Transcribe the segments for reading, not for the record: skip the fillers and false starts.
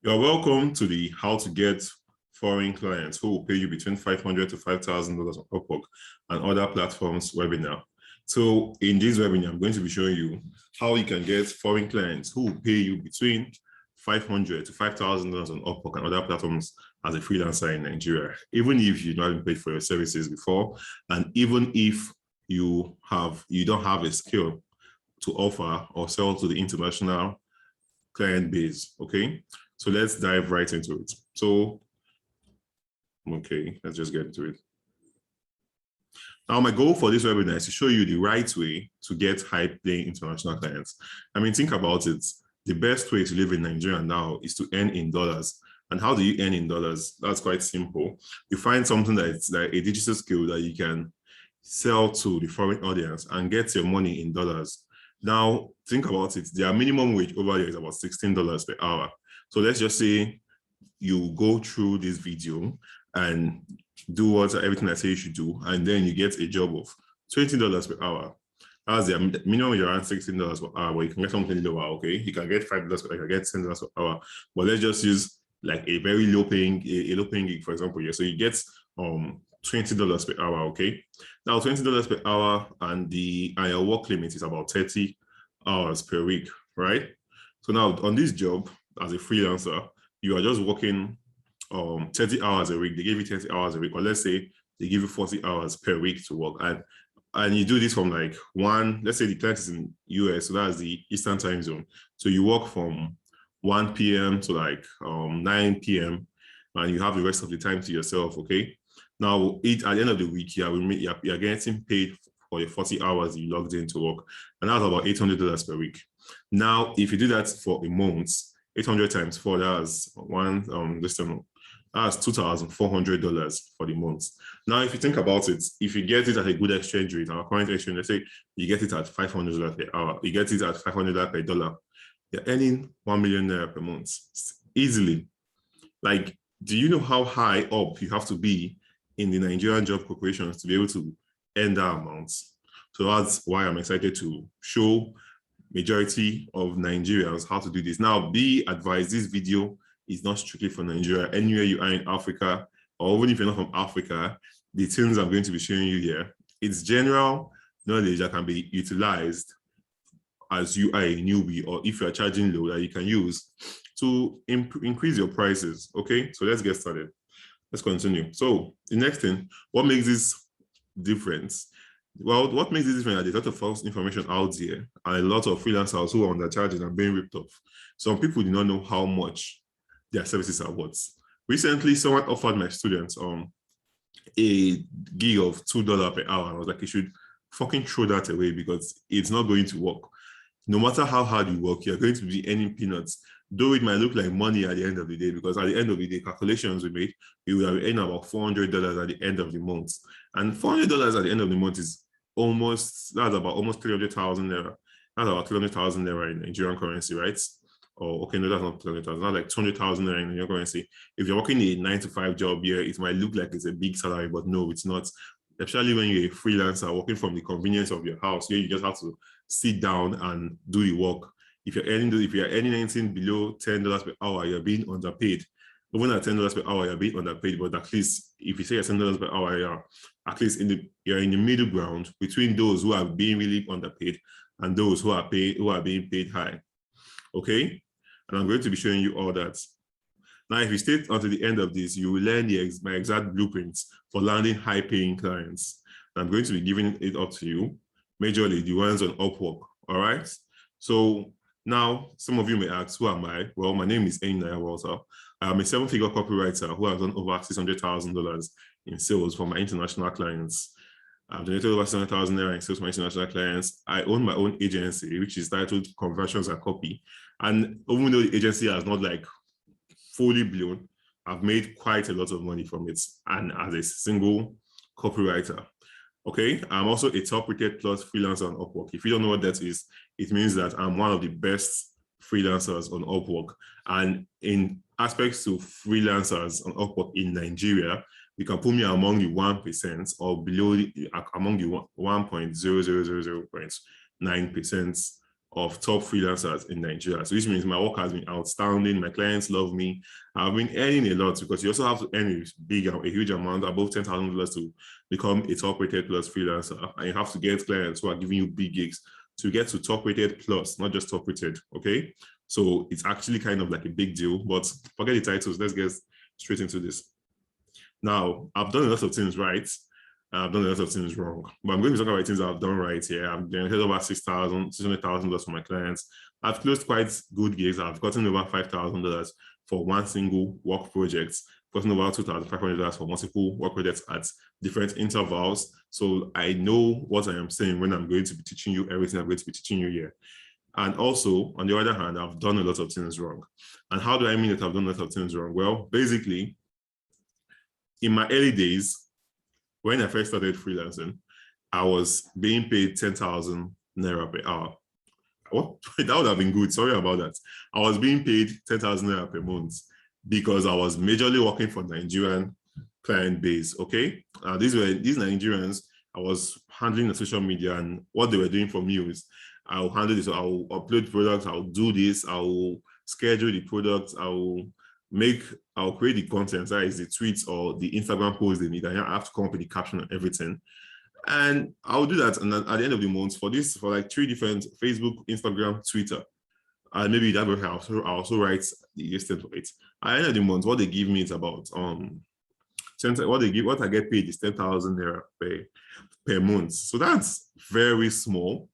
You're welcome to the How to Get Foreign Clients Who Will Pay You Between $500 to $5,000 on Upwork and other platforms webinar. So in this webinar, I'm going to be showing you how you can get foreign clients who will pay you between $500 to $5,000 on Upwork and other platforms as a freelancer in Nigeria, even if you've not been paid for your services before, and even if you don't have a skill to offer or sell to the international client base. Okay, so let's dive right into it. So, okay, let's just get into it. Now, my goal for this webinar is to show you the right way to get high-paying international clients. I mean, think about it. The best way to live in Nigeria now is to earn in dollars. And how do you earn in dollars? That's quite simple. You find something that's like a digital skill that you can sell to the foreign audience and get your money in dollars. Now, think about it. Their minimum wage over there is about $16 per hour. So let's just say you go through this video and do everything I say you should do, and then you get a job of $20 per hour. That's the minimum wage around $16 per hour, but you can get something lower, okay? You can get $5 per hour, you can get $10 per hour. But let's just use like a very low paying gig, for example. Yeah. So you get $20 per hour, okay? Now $20 per hour and your work limit is about 30 hours per week, right? So now on this job as a freelancer, you are just working 30 hours a week. They give you 30 hours a week, or let's say they give you 40 hours per week to work. And you do this from like let's say the client is in US, so that's the Eastern time zone. So you work from 1 p.m. to like 9 p.m. and you have the rest of the time to yourself, okay? Now, at the end of the week, you're getting paid for your 40 hours you logged in to work, and that's about $800 per week. Now, if you do that for a month, 800 times 4, that's that's $2,400 for the month. Now, if you think about it, if you get it at a good exchange rate, our current exchange, let's say you get it at $500 per hour, you get it at $500 per dollar, you're earning 1 million naira per month easily. Like, do you know how high up you have to be in the Nigerian job corporations to be able to earn that amount? So that's why I'm excited to show majority of Nigerians how to do this. Now, be advised, this video is not strictly for Nigeria. Anywhere you are in Africa, or even if you're not from Africa, the things I'm going to be showing you here, it's general knowledge that can be utilized as you are a newbie, or if you're charging low, that you can use to increase your prices. Okay, so let's get started. Let's continue. So the next thing, what makes this difference? Well, what makes it different? There's a lot of false information out there, and a lot of freelancers who are undercharging and being ripped off. Some people do not know how much their services are worth. Recently, someone offered my students a gig of $2 per hour. I was like, you should fucking throw that away because it's not going to work. No matter how hard you work, you're going to be earning peanuts. Though it might look like money at the end of the day, because at the end of the day, calculations we made, you will have earned about $400 at the end of the month. And $400 at the end of the month is almost 300,000 naira. That's about 300,000 naira in Nigerian currency, right? Or okay, no, that's not 300,000. That's like 200,000 naira in Nigerian currency. If you're working a 9-to-5 job here, it might look like it's a big salary, but no, it's not. Especially when you're a freelancer working from the convenience of your house, here you just have to sit down and do the work. If you're earning anything below $10 per hour, you're being underpaid. Even at $10 per hour, you're being underpaid. But at least if you say $10 per hour, yeah, at least you're in the middle ground between those who are being really underpaid and those who are being paid high. Okay, and I'm going to be showing you all that. Now, if you stay until the end of this, you will learn my exact blueprints for landing high-paying clients. And I'm going to be giving it up to you, majorly the ones on Upwork. All right. So now, some of you may ask, who am I? Well, my name is Enyinnaya Walter. I'm a 7-figure copywriter who has done over $600,000 in sales for my international clients. I've donated over 7,000 naira in sales for my international clients. I own my own agency, which is titled Conversions and Copy. And even though the agency has not like fully blown, I've made quite a lot of money from it, and as a single copywriter. Okay, I'm also a top rated plus freelancer on Upwork. If you don't know what that is, it means that I'm one of the best freelancers on Upwork. And in aspects to freelancers on Upwork in Nigeria, you can put me among the 1% or below among the 1.00009% of top freelancers in Nigeria. So which means my work has been outstanding. My clients love me. I've been earning a lot because you also have to earn a huge amount, above $10,000 to become a top rated plus freelancer. And you have to get clients who are giving you big gigs to get to top rated plus, not just top rated, okay? So it's actually kind of like a big deal, but forget the titles. Let's get straight into this. Now, I've done a lot of things right. I've done a lot of things wrong, but I'm going to talk about things I've done right here. I've generated over $600,000 for my clients. I've closed quite good gigs. I've gotten over $5,000 for one single work project, gotten over $2,500 for multiple work projects at different intervals. So I know what I am saying when I'm going to be teaching you everything I'm going to be teaching you here. And also, on the other hand, I've done a lot of things wrong. And how do I mean that I've done a lot of things wrong? Well, basically, in my early days, when I first started freelancing, I was being paid 10,000 Naira per hour. What? That would have been good. Sorry about that. I was being paid 10,000 Naira per month because I was majorly working for Nigerian client base, okay? These Nigerians, I was handling the social media, and what they were doing for me was, I'll handle this, I'll upload products, I'll do this, I'll schedule the products, I'll create the content, that is the tweets or the Instagram posts they need. I have to come up with the caption and everything. And I'll do that. And at the end of the month, for like 3 different Facebook, Instagram, Twitter, and maybe that way I also write the extent of it. At the end of the month, what they give me is about what I get paid is 10,000 Naira per month. So that's very small.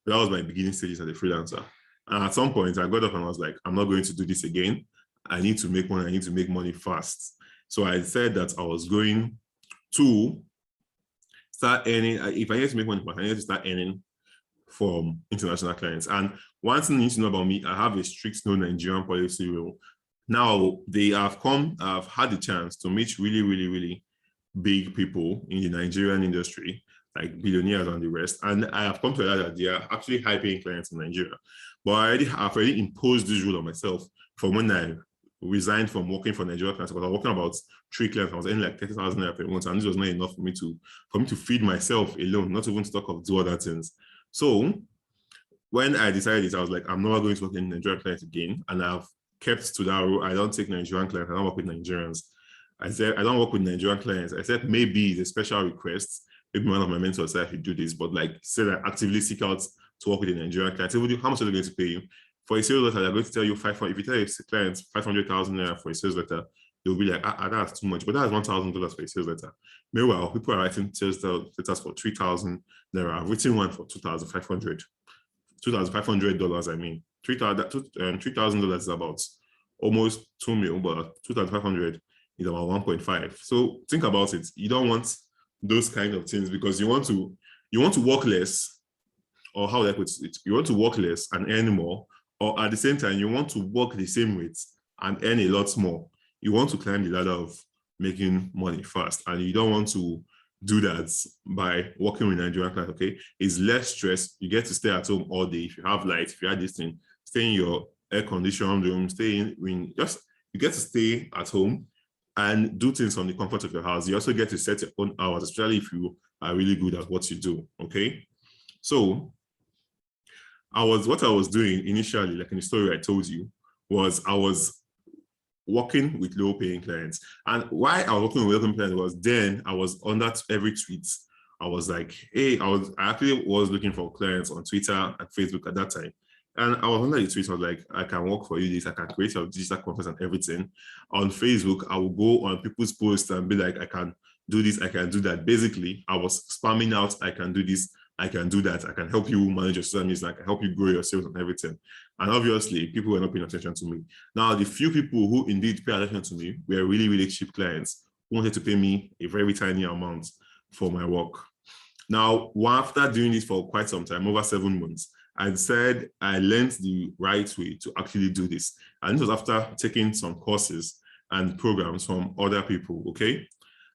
That was my beginning stages as a freelancer. And at some point I got up and I was like, I'm not going to do this again. I need to make money. I need to make money fast. So I said that I was going to start earning. If I need to make money fast, I need to start earning from international clients. And one thing you need to know about me, I have a strict no Nigerian policy rule. Now, I've had the chance to meet really, really, really big people in the Nigerian industry, like billionaires and the rest. And I have come to realize that they are actually high-paying clients in Nigeria. But I've already imposed this rule on myself from when I resigned from working for Nigerian clients, because I was working about 3 clients. I was earning like 30,000 Naira per month, and this was not enough for me to feed myself alone, not even to talk of do other things. So when I decided this, I was like, I'm never going to work in Nigerian clients again. And I've kept to that rule. I don't take Nigerian clients. I don't work with Nigerians. I said, I don't work with Nigerian clients. I said, maybe it's a special request. Maybe one of my mentors said I should do this, but like said I actively seek out to work with a Nigerian client. How much are they going to pay you? For a sales letter, they're going to tell you 500. If you tell your clients 500,000 Naira for a sales letter, they'll be like, that's too much. But that's $1,000 for a sales letter. Meanwhile, people are writing sales letters for 3,000 Naira. I've written one for $2,500. $2,500, I mean. $3,000 is about almost 2 million, but 2,500 is about 1.5. So think about it. You don't want those kind of things because you want to work less, or how I put it, you want to work less and earn more, or at the same time, you want to work the same rate and earn a lot more. You want to climb the ladder of making money fast, and you don't want to do that by working with Nigerian clients, okay? It's less stress. You get to stay at home all day. If you have light, if you have this thing, stay in your air-conditioned room, you get to stay at home and do things from the comfort of your house. You also get to set your own hours, especially if you are really good at what you do, okay? So what I was doing initially, like in the story I told you, was I was working with low-paying clients. And why I was working with low-paying clients was then I was under every tweet. I was like, hey, I actually was looking for clients on Twitter and Facebook at that time. And I was under the tweet, I was like, I can work for you this, I can create your digital content and everything. On Facebook, I will go on people's posts and be like, I can do this, I can do that. Basically, I was spamming out, I can do this, I can do that, I can help you manage your social media, I can help you grow your sales and everything. And obviously, people were not paying attention to me. Now, the few people who indeed pay attention to me were really, really cheap clients who wanted to pay me a very tiny amount for my work. Now, after doing this for quite some time, over 7 months, I said I learned the right way to actually do this. And this was after taking some courses and programs from other people, okay?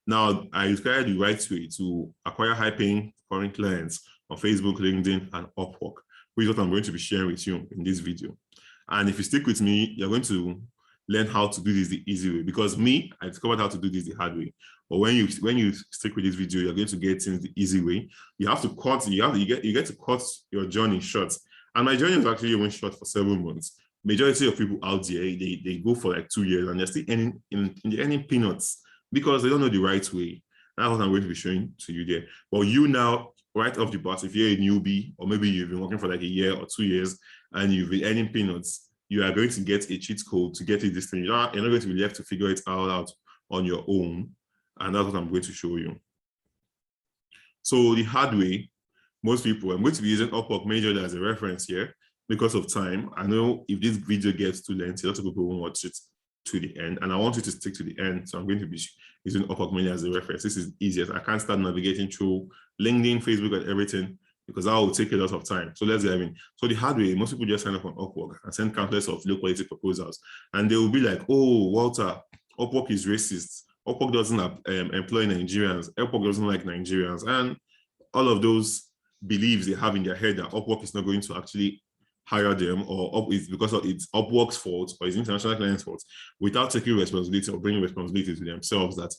Now, I discovered the right way to acquire high-paying foreign clients on Facebook, LinkedIn, and Upwork, which is what I'm going to be sharing with you in this video. And if you stick with me, you're going to learn how to do this the easy way, because I discovered how to do this the hard way. But when you stick with this video, you're going to get things the easy way. You have to cut, you get to cut your journey short And my journey was actually even short for 7 months. Majority of people out there, they go for like 2 years and they're still earning in earning peanuts because they don't know the right way. That's what I'm going to be showing to you there. But you now, right off the bat, if you're a newbie, or maybe you've been working for like a year or 2 years and you've been earning peanuts, you are going to get a cheat code to get this thing. You're not going to be left to figure it out on your own. And that's what I'm going to show you. So the hard way, most people, I'm going to be using Upwork majorly as a reference here because of time. I know if this video gets too lengthy, a lot of people won't watch it to the end, and I want you to stick to the end. So I'm going to be using Upwork mainly as a reference. This is easiest. I can't start navigating through LinkedIn, Facebook, and everything because that will take a lot of time. So let's dive in. So the hard way, most people just sign up on Upwork and send countless of low quality proposals, and they will be like, "Oh, Walter, Upwork is racist. Upwork doesn't employ Nigerians. Upwork doesn't like Nigerians," and all of those beliefs they have in their head that Upwork is not going to actually hire them, or it's because of it's Upwork's fault or it's international client's fault, without taking responsibility or bringing responsibility to themselves that,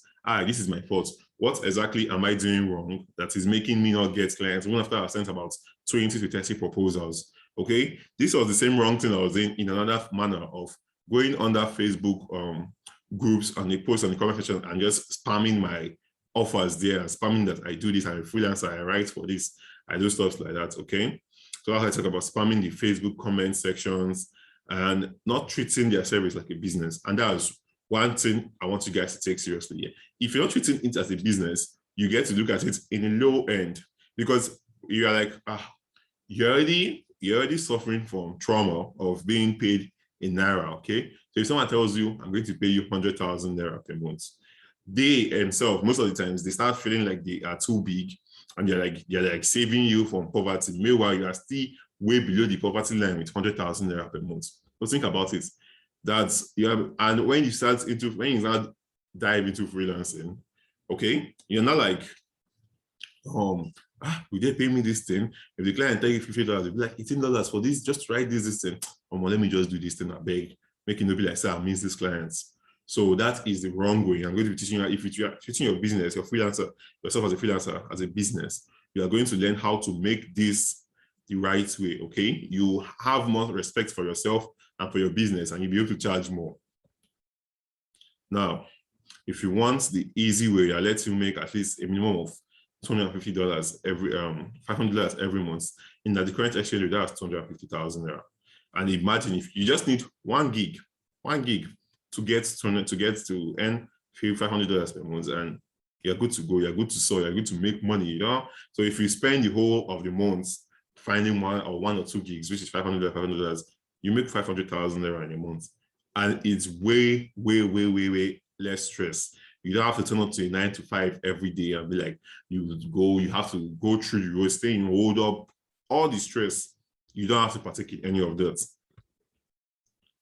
this is my fault. What exactly am I doing wrong that is making me not get clients even after I've sent about 20 to 30 proposals? Okay, this was the same wrong thing I was doing in another manner of going under Facebook groups and the post on the comment section and just spamming my offers there, spamming that I do this, I'm a freelancer, I write for this, I do stuff like that. Okay, so as I talk about spamming the Facebook comment sections and not treating their service like a business. And that's one thing I want you guys to take seriously here. If you're not treating it as a business, you get to look at it in a low end because you are like, you're already suffering from trauma of being paid in Naira, okay? So if someone tells you, I'm going to pay you 100,000 Naira per month, they themselves, most of the times, they start feeling like they are too big and they're like saving you from poverty. Meanwhile, you are still way below the poverty line with 100,000 Naira per month. So think about it. That's, and when you start dive into freelancing, okay, you're not like, will they pay me this thing? If the client tell you $50, they'll be like $18 for this, just write this thing. Let me just do this thing, I beg. Make it not be like, I miss these clients. So that is the wrong way. I'm going to be teaching you, if you are teaching your business, your freelancer, yourself as a freelancer, as a business, you are going to learn how to make this the right way, okay? You have more respect for yourself and for your business, and you'll be able to charge more. Now, if you want the easy way, I'll let you make at least a minimum of $250 every, $500 every month. In the current exchange rate, that's 250,000 Naira. And imagine if you just need 1 gig to get to earn $500 per month, and you're good to go, you're good to sell, you're good to make money, you know? So if you spend the whole of the month finding 1 or 2 gigs, which is $500, you make 500,000 Naira in a month. And it's way less stress. You don't have to turn up to a 9 to 5 every day and be like, you have to go through the road, stay in hold up, all the stress. You don't have to partake in any of that.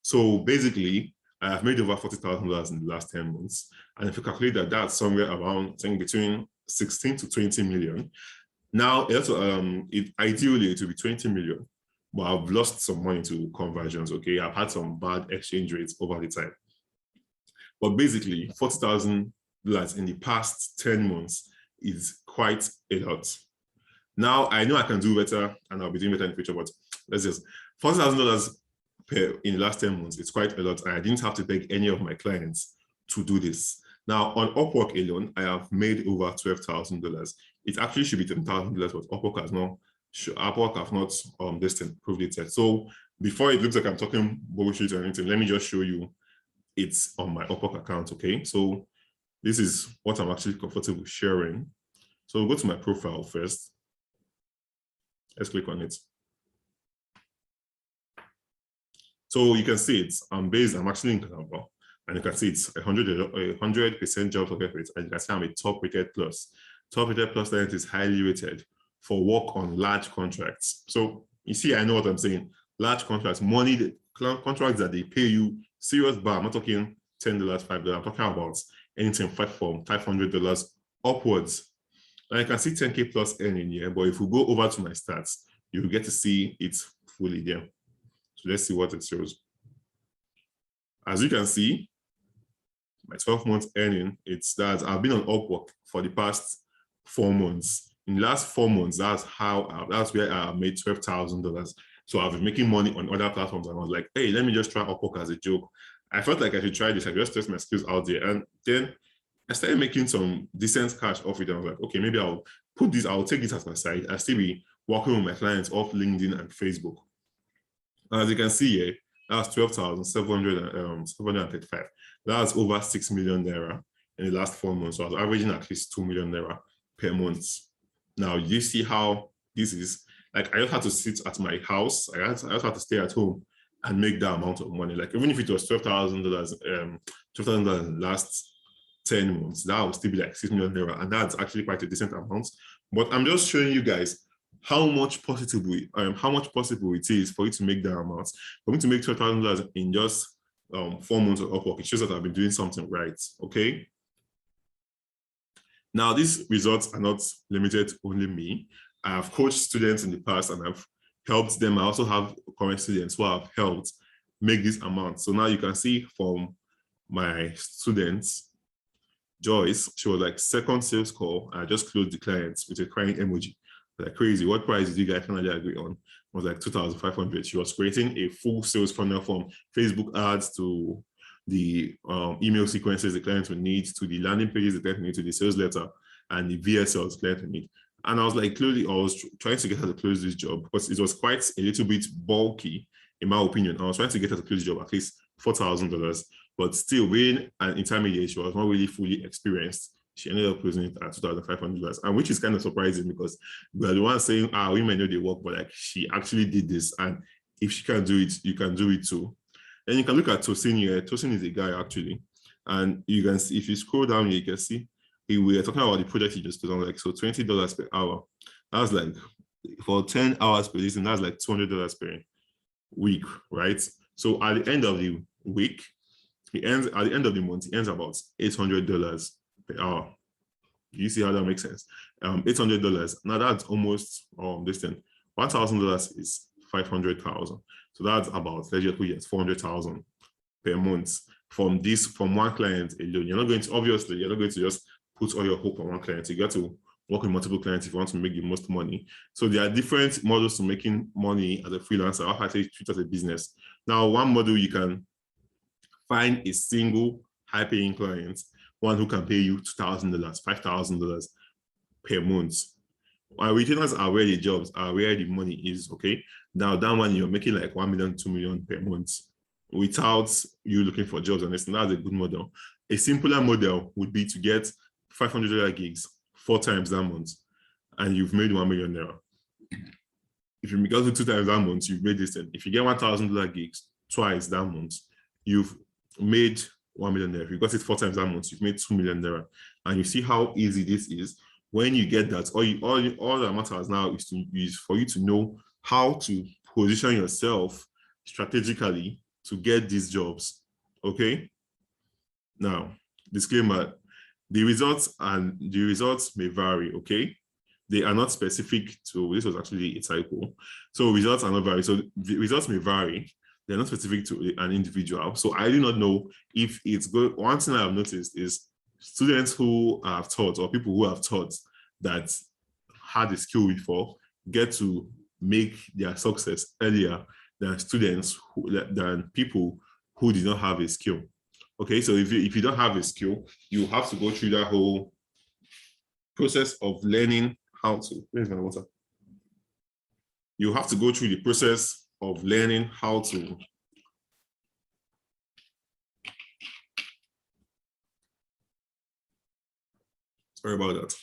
So basically, I have made over $40,000 in the last 10 months. And if you calculate that, that's somewhere around, I think, between 16 to 20 million. Now, ideally, it will be 20 million, but I've lost some money to conversions, okay? I've had some bad exchange rates over the time. But basically, $40,000 in the past 10 months is quite a lot. Now, I know I can do better, and I'll be doing better in the future, but let's just, $40,000 in the last 10 months, it's quite a lot. And I didn't have to beg any of my clients to do this. Now, on Upwork alone, I have made over $12,000. It actually should be $10,000, but Upwork has not proved it yet. So before it looks like I'm talking bullshit or anything, let me just show you it's on my Upwork account, okay? So this is what I'm actually comfortable sharing. So we'll go to my profile first. Let's click on it. So you can see it. I'm actually in Canva, and you can see it's 100% job success rate, and you can see I'm a top rated plus. Top rated plus talent is highly rated for work on large contracts. So you see, I know what I'm saying. Large contracts, contracts that they pay you serious bar. I'm not talking $10, $5. I'm talking about anything from $500 upwards. And I can see 10K plus earning here, but if we go over to my stats, you will get to see it fully there. So let's see what it shows. As you can see, my 12 months earning, it's that I've been on Upwork for the past 4 months. In the last 4 months, that's where I made $12,000. So I've been making money on other platforms, and I was like, hey, let me just try Upwork as a joke. I felt like I should try this. I just test my skills out there. And then I started making some decent cash off it. And I was like, okay, maybe I'll take this as my side. I'll still be working with my clients off LinkedIn and Facebook. And as you can see here, that's 12,735. That's over 6 million naira in the last 4 months. So I was averaging at least 2 million naira per month. Now you see how this is. Like, I just had to sit at my house. I just had to stay at home and make that amount of money. Like, even if it was $12,000, $12,000 in the last 10 months, that would still be like 6 million naira. And that's actually quite a decent amount. But I'm just showing you guys how much possible it is for you to make that amount. For me to make $12,000 in just 4 months of Upwork, it shows that I've been doing something right. Okay. Now, these results are not limited to only me. I've coached students in the past and I've helped them. I also have current students who I've helped make this amount. So now you can see from my students, Joyce, she was like, second sales call. I just closed the clients with a crying emoji. Like, crazy. What price did you guys finally agree on? It was like 2,500. She was creating a full sales funnel from Facebook ads to the email sequences the client will need, to the landing pages the client will need, to the sales letter and the VSLs the client will need. And I was like, clearly, I was trying to get her to close this job because it was quite a little bit bulky, in my opinion. I was trying to get her to close the job at least $4,000, but still, being an intermediate, she was not really fully experienced. She ended up closing it at $2,500, and which is kind of surprising because we are the ones saying, we might know they work, but like, she actually did this, and if she can do it, you can do it too. And you can look at Tosin here. Tosin is a guy actually, and you can see, if you scroll down here, you can see we are talking about the project he just did on, like, so $20 per hour. That's like, for 10 hours per listen, that's like $200 per week, right? So at the end of the week, at the end of the month, he earns about $800 per hour. You see how that makes sense? $800. Now that's almost this thing. $1,000 is 500,000. So that's about, let's just put it, 400,000 per month from one client alone. You're not going to just put all your hope on one client. You got to work with multiple clients if you want to make the most money. So there are different models to making money as a freelancer. I'll actually treat it as a business. Now, one model, you can find a single high-paying client, one who can pay you $2,000, $5,000 per month. Our retainers are where the jobs are, where the money is. Okay. Now that one, you're making like 1 million, 2 million per month without you looking for jobs. And that's a good model. A simpler model would be to get $500 gigs 4 times that month, and you've made 1 million naira. If you go to 2 times that month, you've made this. If you get $1,000 gigs twice that month, you've made 1 million naira. If you got it 4 times that month, you've made 2 million naira. And you see how easy this is. When you get that, all that matters now is for you to know how to position yourself strategically to get these jobs. Okay. Now, disclaimer: the results may vary. Okay, they are not specific to. This was actually a typo. So results are not vary. So the results may vary. They're not specific to an individual. So I do not know if it's good. One thing I've noticed is students who have taught, or people who have taught that had a skill before, get to make their success earlier than than people who did not have a skill. Okay, so if you don't have a skill, you have to go through that whole process of learning how to. Where's my water? You have to go through the process of learning how to. Sorry about that.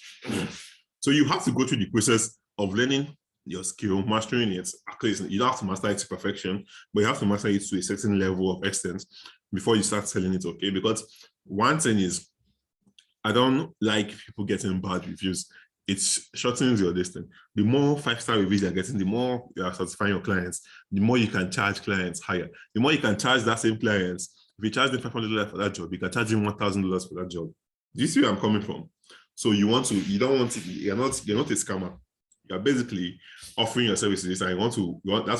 So you have to go through the process of learning your skill, mastering it. At least you don't have to master it to perfection, but you have to master it to a certain level of extent before you start selling it. Okay, because one thing is, I don't like people getting bad reviews. It shortens your distance. The more 5-star reviews you're getting, the more you are satisfying your clients, the more you can charge clients higher. The more you can charge that same clients. If you charge them $500 for that job, you can charge them $1,000 for that job. Do you see where I'm coming from? So you're not a scammer. You're basically offering your services, and that's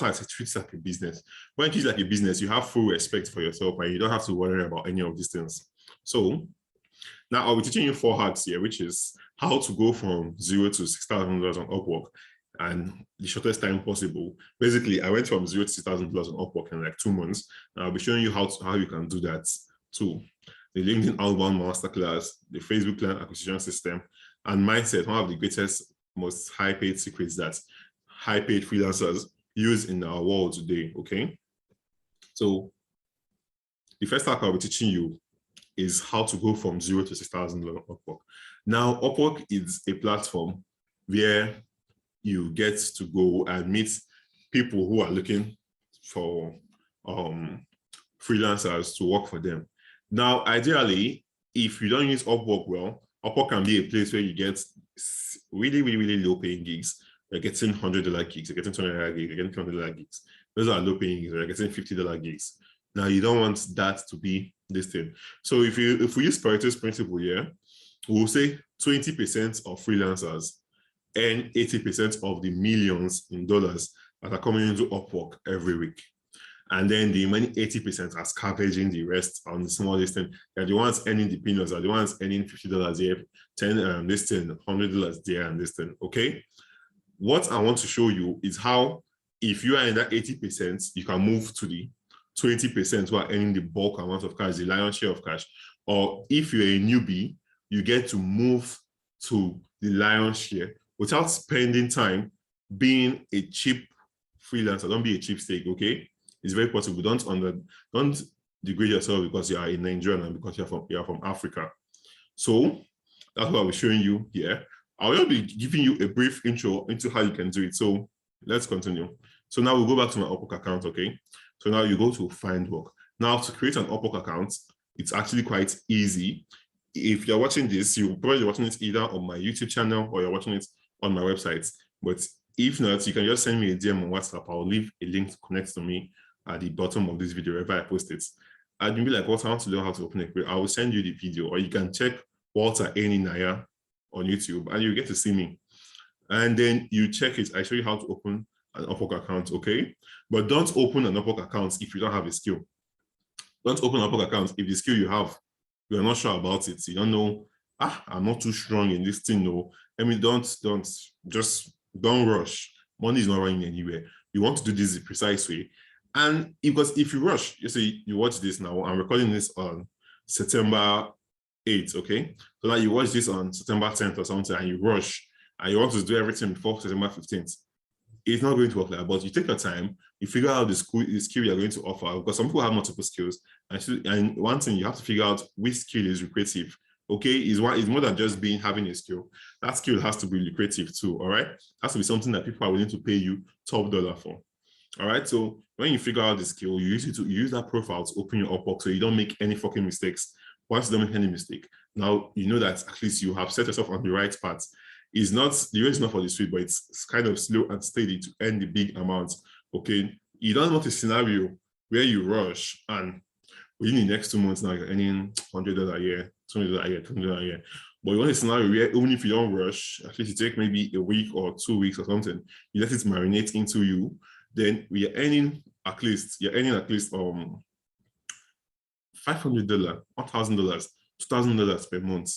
why I say treat it like a business. When you treat it like a business, you have full respect for yourself and you don't have to worry about any of these things. So now I'll be teaching you 4 hacks here, which is how to go from $0 to $6,000 on Upwork and the shortest time possible. Basically, I went from 0 to 6,000 plus on Upwork in like 2 months. And I'll be showing you how you can do that too. The LinkedIn Outbound Masterclass, the Facebook Client Acquisition System, and Mindset, one of the greatest, most high-paid secrets that high-paid freelancers use in our world today, okay? So the first hack I'll be teaching you is how to go from 0 to 6,000 on Upwork. Now, Upwork is a platform where you get to go and meet people who are looking for freelancers to work for them. Now, ideally, if you don't use Upwork well, Upwork can be a place where you get really, really, really low paying gigs. You're getting $100 gigs, you're getting $200 gigs, you're getting $200 gigs. Those are low paying gigs, you're getting $50 gigs. Now, you don't want that to be this thing. So if we use Pareto's principle here, we'll say 20% of freelancers earn 80% of the millions in dollars that are coming into Upwork every week. And then the remaining 80% are scavenging the rest on the smallest thing. They're the ones earning the peanuts, are the ones earning $50 here, this thing, $100 there, and this thing, okay? What I want to show you is how, if you are in that 80%, you can move to the 20% who are earning the bulk amount of cash, the lion's share of cash. Or if you're a newbie, you get to move to the lion's share without spending time being a cheap freelancer. Don't be a cheapskate, okay? It's very possible. Don't degrade yourself because you are a Nigerian and because you're from Africa. So that's what I'll be showing you here. I'll be giving you a brief intro into how you can do it. So let's continue. So now we'll go back to my Upwork account, okay? So now you go to find work. Now to create an Upwork account, it's actually quite easy. If you're watching this, you're probably watching it either on my YouTube channel or you're watching it on my website. But if not, you can just send me a DM on WhatsApp. I'll leave a link to connect to me at the bottom of this video wherever I post it. And you'll be like, what, I want to learn how to open a career. I will send you the video, or you can check Walter Eni Naya on YouTube and you get to see me. And then you check it. I show you how to open an Upwork account, okay? But don't open an Upwork account if you don't have a skill. Don't open an Upwork account if the skill you have, you're not sure about it. You don't know, I'm not too strong in this thing, no. I mean, don't rush. Money is not running anywhere. You want to do this the precise way. And because if you rush, you say you watch this now, I'm recording this on September 8th, okay? So now you watch this on September 10th or something and you rush and you want to do everything before September 15th. It's not going to work like that, but you take your time, you figure out the skill you're going to offer, because some people have multiple skills. And one thing, you have to figure out which skill is lucrative. Okay, is more than just having a skill. That skill has to be lucrative too, all right? It has to be something that people are willing to pay you top dollar for. All right, so when you figure out the skill, you use that profile to open your Upwork so you don't make any fucking mistakes. Once you don't make any mistake, now you know that at least you have set yourself on the right path. The way is not for the street, but it's kind of slow and steady to earn the big amounts. Okay, you don't want a scenario where you rush and within the next 2 months now you're earning $100 a year, $200 a year, $200 a year. But you want a scenario where even if you don't rush, at least you take maybe a week or 2 weeks or something, you let it marinate into you, then you're earning at least $500, $1,000, $2,000 per month.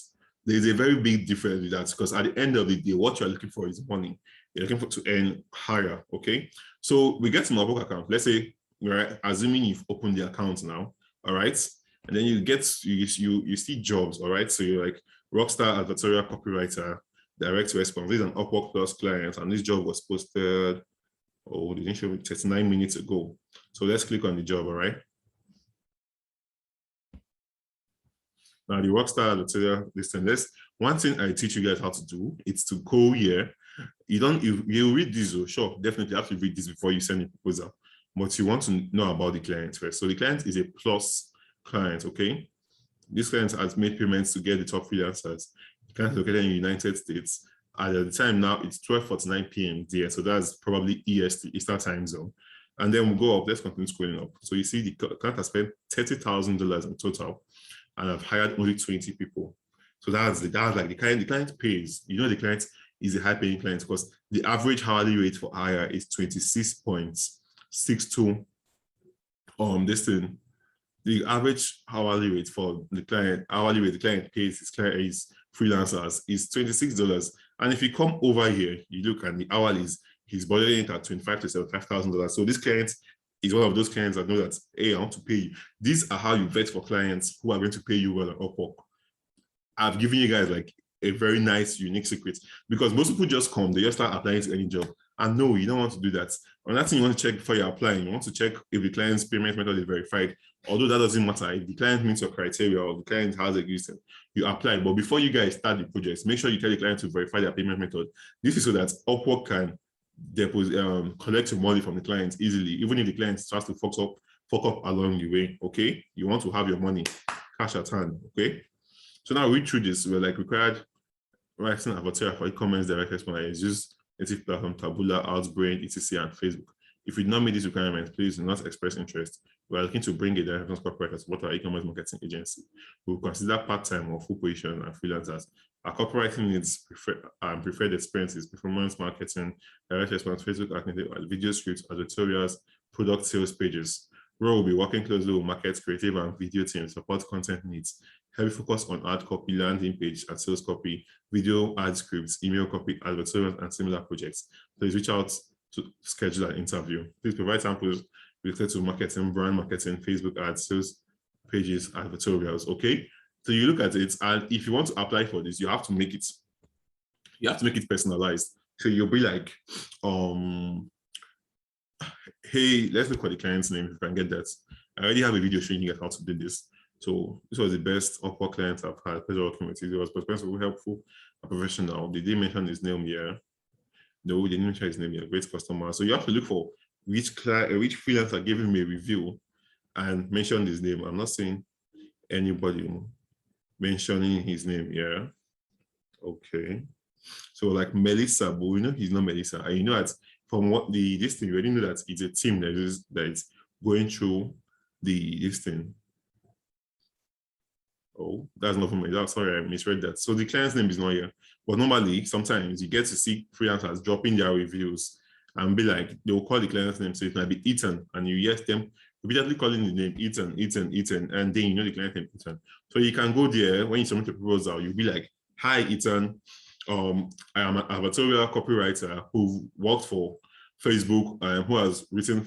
There's a very big difference with that, because at the end of the day, what you're looking for is money. You're looking to earn higher, okay? So we get to my Upwork account. Let's say we're assuming you've opened the account now, all right? And then you see jobs, all right? So you're like Rockstar Advertorial Copywriter, Direct Response. This is an Upwork Plus client, and this job was posted, they didn't show me 39 minutes ago. So let's click on the job, all right? Now the Rockstar Advertorial listing. One thing I teach you guys how to do, it's to go here. You read this, sure, definitely you have to read this before you send a proposal. But you want to know about the client first. So the client is a Plus client, okay? This client has made payments to get the top freelancers. The client is located in the United States. At the time now, it's 12:49 p.m. there. So that's probably EST, Eastern time zone. And then we'll go up, let's continue scrolling up. So you see the client has spent $30,000 in total, and I've hired only 20 people. So that's like the client pays. You know, the client is a high paying client because the average hourly rate for hire is 26.62. The average hourly rate for the client, the client pays his client is freelancers is $26. And And if you come over here, you look at the hourlies, he's budgeting it at $25,000 to $75,000. So this client is one of those clients that know that, hey, I want to pay you. These are how you vet for clients who are going to pay you well on Upwork. I've given you guys like a very nice, unique secret, because most people just come, they just start applying to any job. And no, you don't want to do that. Another thing you want to check before you're applying, you want to check if the client's payment method is verified. Although that doesn't matter, if the client meets your criteria or the client has existed, you apply. But before you guys start the project, make sure you tell the client to verify their payment method. This is so that Upwork can deposit, collect your money from the client easily, even if the client starts to fuck up along the way. Okay, you want to have your money cash at hand. Okay, so now read through this. We're like required writing avatar for e-commerce direct response. Use native platform Taboola, Outbrain, etc. and Facebook. If you do not meet these requirements, please do not express interest. We are looking to bring a direct corporate as what our e-commerce marketing agency. We will consider part-time or full position and freelancers. Our copywriting needs preferred experiences, performance marketing, direct response, Facebook activity, video scripts, editorials, product sales pages. Role will be working closely with market, creative, and video teams, support content needs, heavy focus on ad copy, landing page, and sales copy, video ad scripts, email copy, advertorials, and similar projects. Please reach out to schedule an interview. Please provide samples related to marketing, brand marketing, Facebook ads, sales pages, advertorials. Okay, so you look at it, and if you want to apply for this, you have to make it. You have to make it personalized. So you'll be like, hey, let's look for the client's name if you can get that. I already have a video showing you guys how to do this. So this was the best Upwork client I've had. Pleasure working with you. It was professional, helpful, and professional. They didn't mention his name here. No, they didn't mention his name here. Great customer. So you have to look for which client, which freelancer gave him a review and mention his name. I'm not saying anybody mentioning his name here. Okay. So like Melissa, but we know he's not Melissa. And you know that from what this thing, you already know that it's a team that is going through this thing. Oh, that's not for me. Sorry, I misread that. So the client's name is not here. But normally, sometimes you get to see freelancers dropping their reviews and be like, they'll call the client's name. So it might be Ethan, and you hear them immediately calling the name Ethan, and then you know the client name Ethan. So you can go there when you submit a proposal, you'll be like, hi, Ethan. I am an advertorial copywriter who worked for Facebook, who has written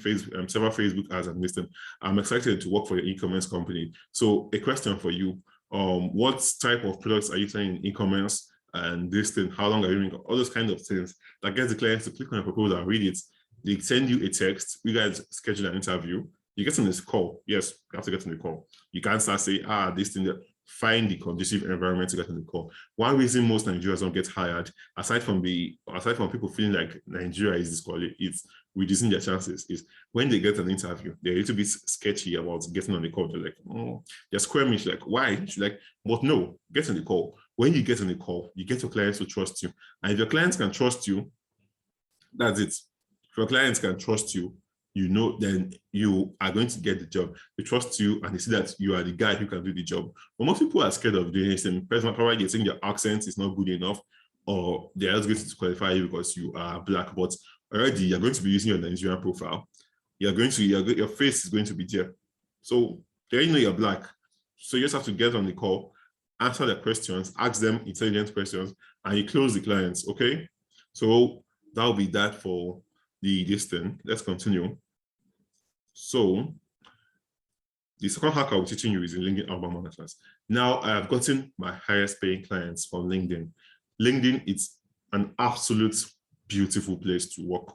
several Facebook ads and listed. I'm excited to work for your e-commerce company. So a question for you. What type of products are you selling in e-commerce, and this thing, how long are you doing, all those kind of things that gets the clients to click on a proposal and read it. They send you a text, you guys schedule an interview, you get on this call. Yes, you have to get on the call. You can't start saying, this thing, that find the conducive environment to get on the call. One reason most Nigerians don't get hired, aside from people feeling like Nigeria is disqualified, it's reducing their chances, is when they get an interview, they're a little bit sketchy about getting on the call. They're like, they're squirmish, like, why? She's like, but no, get on the call. When you get on the call, you get your clients to trust you. And if your clients can trust you, that's it. If your clients can trust you, you know, then you are going to get the job. They trust you and they see that you are the guy who can do the job. But most people are scared of doing this, and probably they think your accent is not good enough, or they're just going to disqualify you because you are Black. But already you're going to be using your Nigerian profile. Your face is going to be there. So they know you're Black. So you just have to get on the call, answer their questions, ask them intelligent questions, and you close the clients. Okay. So that'll be that for this thing. Let's continue. So the second hack I'll be teaching you is in LinkedIn Outbound Marketers. Now I have gotten my highest paying clients from LinkedIn. LinkedIn is an absolute beautiful place to work.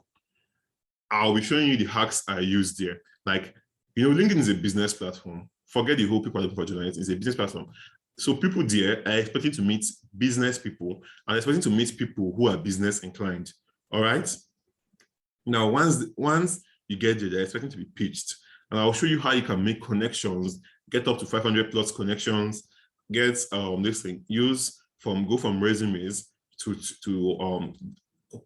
I'll be showing you the hacks I use there. Like, LinkedIn is a business platform. Forget the whole people are looking for journalists. It's a business platform. So people there are expecting to meet business people and expecting to meet people who are business inclined. All right. Now, once you get there, they're expecting to be pitched. And I'll show you how you can make connections, get up to 500 plus connections, get this thing, go from resumes to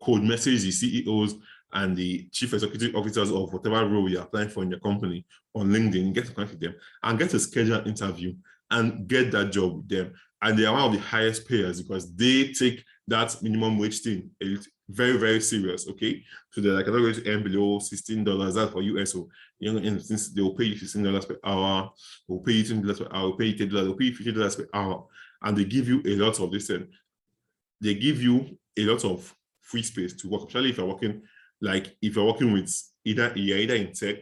code message the CEOs and the chief executive officers of whatever role you're applying for in your company on LinkedIn, get to connect with them and get to schedule an interview and get that job with them. And they are one of the highest payers because they take that minimum wage thing very, very serious. Okay. So they're like, I'm not going to earn below $16. That's for US. So, since they will pay you $16 per hour, they'll pay you $20 per hour, they'll pay you $30, they'll pay you $50 per hour. And they give you a lot of this. they give you a lot of free space to work, especially if you're working, like if you're working with you're either in tech,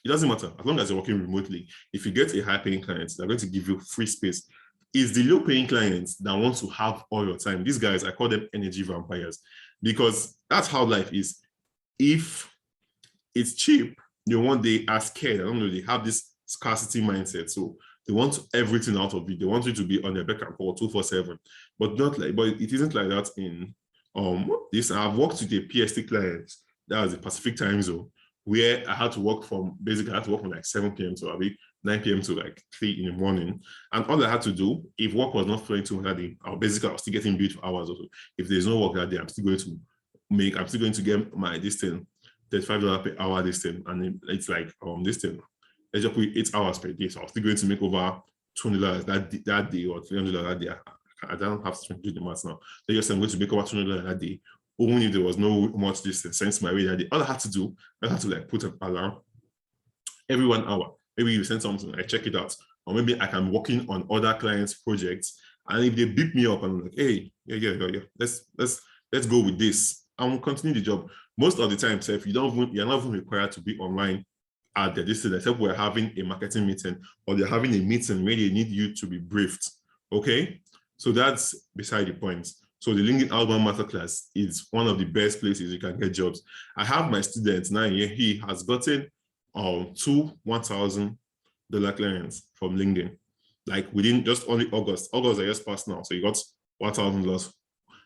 it doesn't matter as long as you're working remotely. If you get a high paying client, they're going to give you free space. It's the low paying clients that want to have all your time. These guys, I call them energy vampires, because that's how life is. If it's cheap, they are scared. I don't know, they have this scarcity mindset. So they want everything out of it. They want you to be on their beck and call 247. But it isn't like that in this. I've worked with a PST client that was the Pacific time zone, where I had to work from like 7 p.m. to 9 p.m. to like 3 in the morning. And all I had to do, if work was not flowing too that day, I was still getting billed for hours. Also. If there's no work that day, I'm still going to get my this thing, $35 per hour this thing. And it's like this thing. Let's just put 8 hours per day. So I'm still going to make over $20 that day or $300 that day. I don't have to do the math now. So just I'm going to make over $200 that day. Even if there was no much distance sent my way that day, all I had to do, I had to like put an alarm every 1 hour. Maybe you send something, I check it out. Or maybe I can be working on other clients' projects. And if they beep me up and I'm like, hey, yeah, let's go with this. I will continue the job. Most of the time, so if you're not even required to be online at the distance, except we're having a marketing meeting or they're having a meeting where they need you to be briefed. Okay. So that's beside the point. So the LinkedIn Outbound Masterclass is one of the best places you can get jobs. I have my student now here. He has gotten 2 $1,000 clients from LinkedIn, like within just only August. August I just passed now, so you got $1,000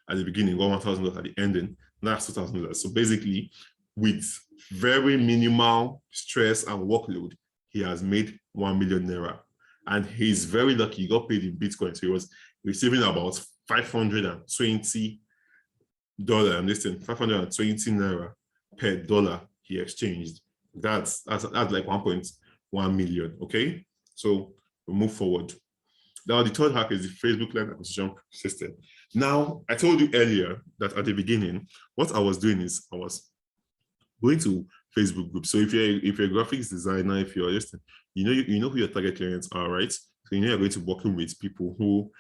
at the beginning, got $1,000 at the ending. Now that's $2,000. So basically, with very minimal stress and workload, he has made 1 million naira, and he's very lucky. He got paid in Bitcoin, so he was receiving about $520. I'm listening, 520 naira per dollar he exchanged. That's like 1.1 million. Okay, so we'll move forward. Now the third hack is the Facebook client acquisition system. Now I told you earlier that at the beginning, what I was doing is I was going to Facebook groups. So if you're a graphics designer, if you're just, you know who your target clients are, right? So you're going to be working with people who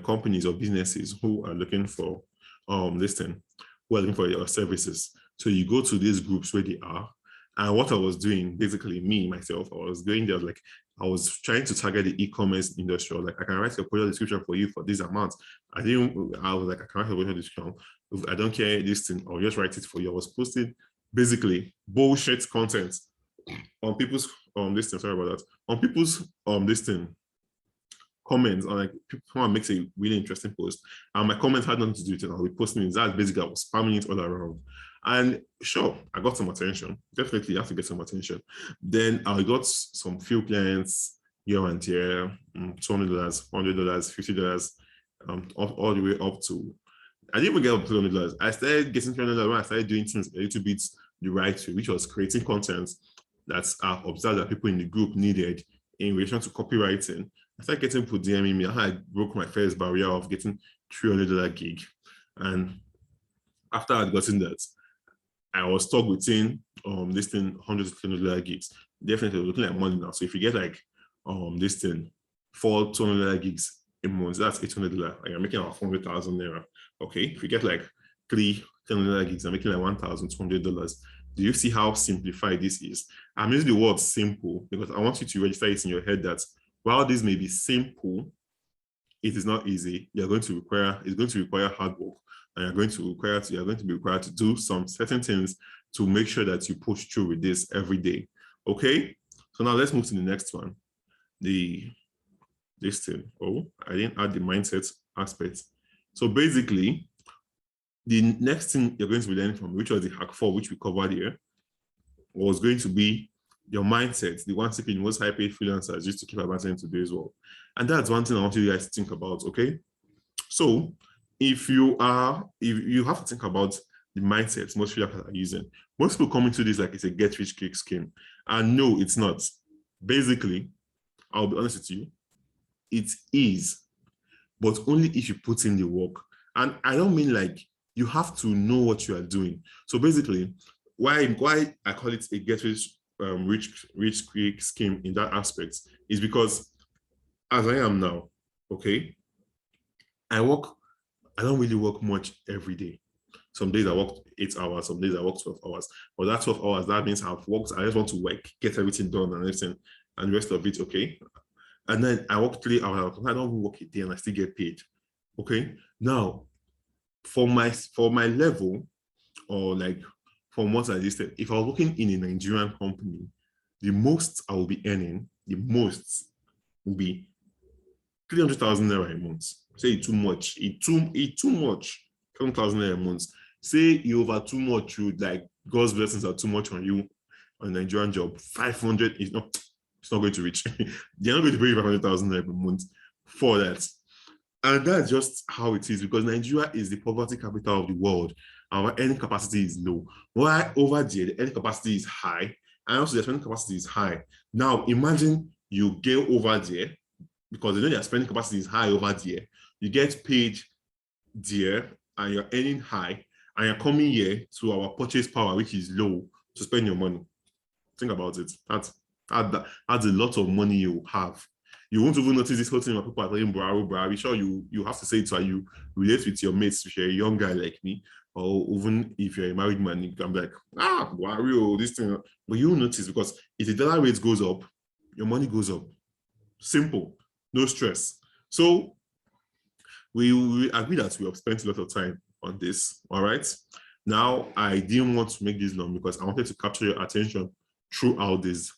companies or businesses who are looking for looking for your services. So you go to these groups where they are. And what I was doing, basically myself, I was going there like I was trying to target the e-commerce industry. Like I can write a product description for you for this amount. I was like, I can write a product description. If I don't care this thing, I'll just write it for you. I was posting basically bullshit content on people's sorry about that. On people's comments, and like someone makes a really interesting post, and my comment had nothing to do with it. I'll be posting it. That's basically I was spamming it all around. And sure, I got some attention. Definitely you have to get some attention. Then I got some few clients here and there, $200, $100, $50, all the way up to, I didn't even get up to $200. I started getting $300 when I started doing things a little bit the right way, which was creating content that I observed that people in the group needed in relation to copywriting. I started getting people DMing me. I broke my first barrier of getting $300 gig. And after I'd gotten that, I was stuck within this thing, 100 to $200 gigs. Definitely looking at money now. So if you get like this thing, 4 $200 gigs a month, that's $800. Like you're making about 400,000 naira. Okay. If you get like 3 $10 gigs, I'm making like $1,200. Do you see how simplified this is? I'm using the word simple because I want you to register it in your head that while this may be simple, it is not easy. It's going to require hard work. And you're going to be required to do some certain things to make sure that you push through with this every day. Okay. So now let's move to the next one. This thing. Oh, I didn't add the mindset aspect. So basically, the next thing you're going to be learning from, which was the hack 4, which we covered here, was going to be your mindset, the one thing most high-paid freelancers used to keep advancing today as well. And that's one thing I want you guys to think about. Okay. So if you have to think about the mindsets most freelancers are using. Most people come into this like it's a get-rich-quick scheme. And no, it's not. Basically, I'll be honest with you, it is, but only if you put in the work. And I don't mean like you have to know what you are doing. So basically, why I call it a get-rich quick scheme in that aspect is because as I am now, okay, I work I don't really work much every day. Some days I work 8 hours, some days I work 12 hours. But that 12 hours, that means I've worked, I just want to work, get everything done and everything, and the rest of it, okay? And then I work 3 hours. I don't even work a day and I still get paid. Okay. Now, for my level, or like from what I just said, if I was working in a Nigerian company, the most I will be earning, the most will be 300,000 naira a month. Say it too much. It too much. 7,000 naira a month. Say you over too much, you like God's blessings are too much on you on a Nigerian job. 500 is not, it's not going to reach. They're not going to pay you 500,000 naira a month for that. And that's just how it is, because Nigeria is the poverty capital of the world. Our earning capacity is low. While over there, the earning capacity is high, and also the spending capacity is high. Now, imagine you go over there, because they know their spending capacity is high over there. You get paid there, and you're earning high, and you're coming here to our purchase power, which is low, to spend your money. Think about it. That's a lot of money you have. You won't even notice this whole thing when people are talking Buhari. Sure, you have to say it so you relate with your mates if you're a young guy like me, or even if you're a married man, you can be like, Buhari, this thing. But you will notice, because if the dollar rate goes up, your money goes up. Simple, no stress. So we agree that we have spent a lot of time on this. All right. Now, I didn't want to make this long because I wanted to capture your attention throughout this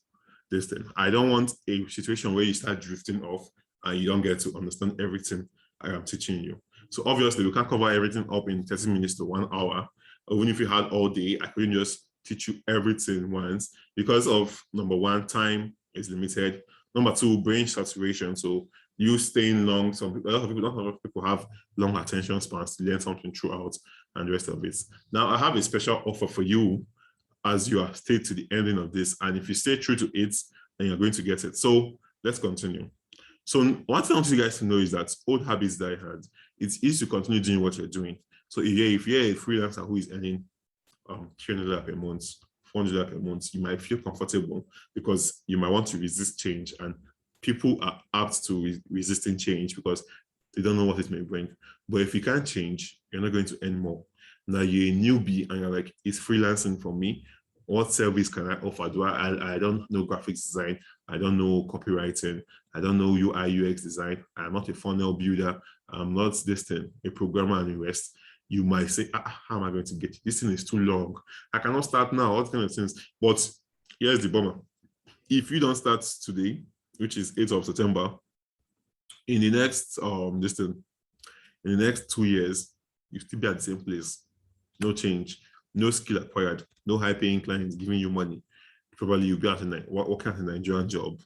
thing. I don't want a situation where you start drifting off and you don't get to understand everything I am teaching you. So obviously, we can't cover everything up in 30 minutes to 1 hour. Even if you had all day, I couldn't just teach you everything once because of, number one, time is limited. Number two, brain saturation. So you staying long, a lot of people have long attention spans to learn something throughout and the rest of it. Now, I have a special offer for you as you have stayed to the ending of this. And if you stay true to it, then you're going to get it. So let's continue. So one thing I want you guys to know is that old habits die hard. It's easy to continue doing what you're doing. So if you're a freelancer who is earning $300 per month, $400 per month, you might feel comfortable because you might want to resist change, and people are apt to resisting change because they don't know what it may bring. But if you can't change, you're not going to earn more. Now you're a newbie and you're like, it's freelancing for me. What service can I offer? I don't know graphics design. I don't know copywriting. I don't know UI UX design. I'm not a funnel builder. I'm not this thing, a programmer and the rest. You might say, how am I going to get it? This thing is too long. I cannot start now, all kind of things. But here's the bummer. If you don't start today, which is 8th of September, in the next in the next 2 years, you still be at the same place. No change, no skill acquired, no high-paying clients giving you money. Probably you'll be working at a Nigerian job,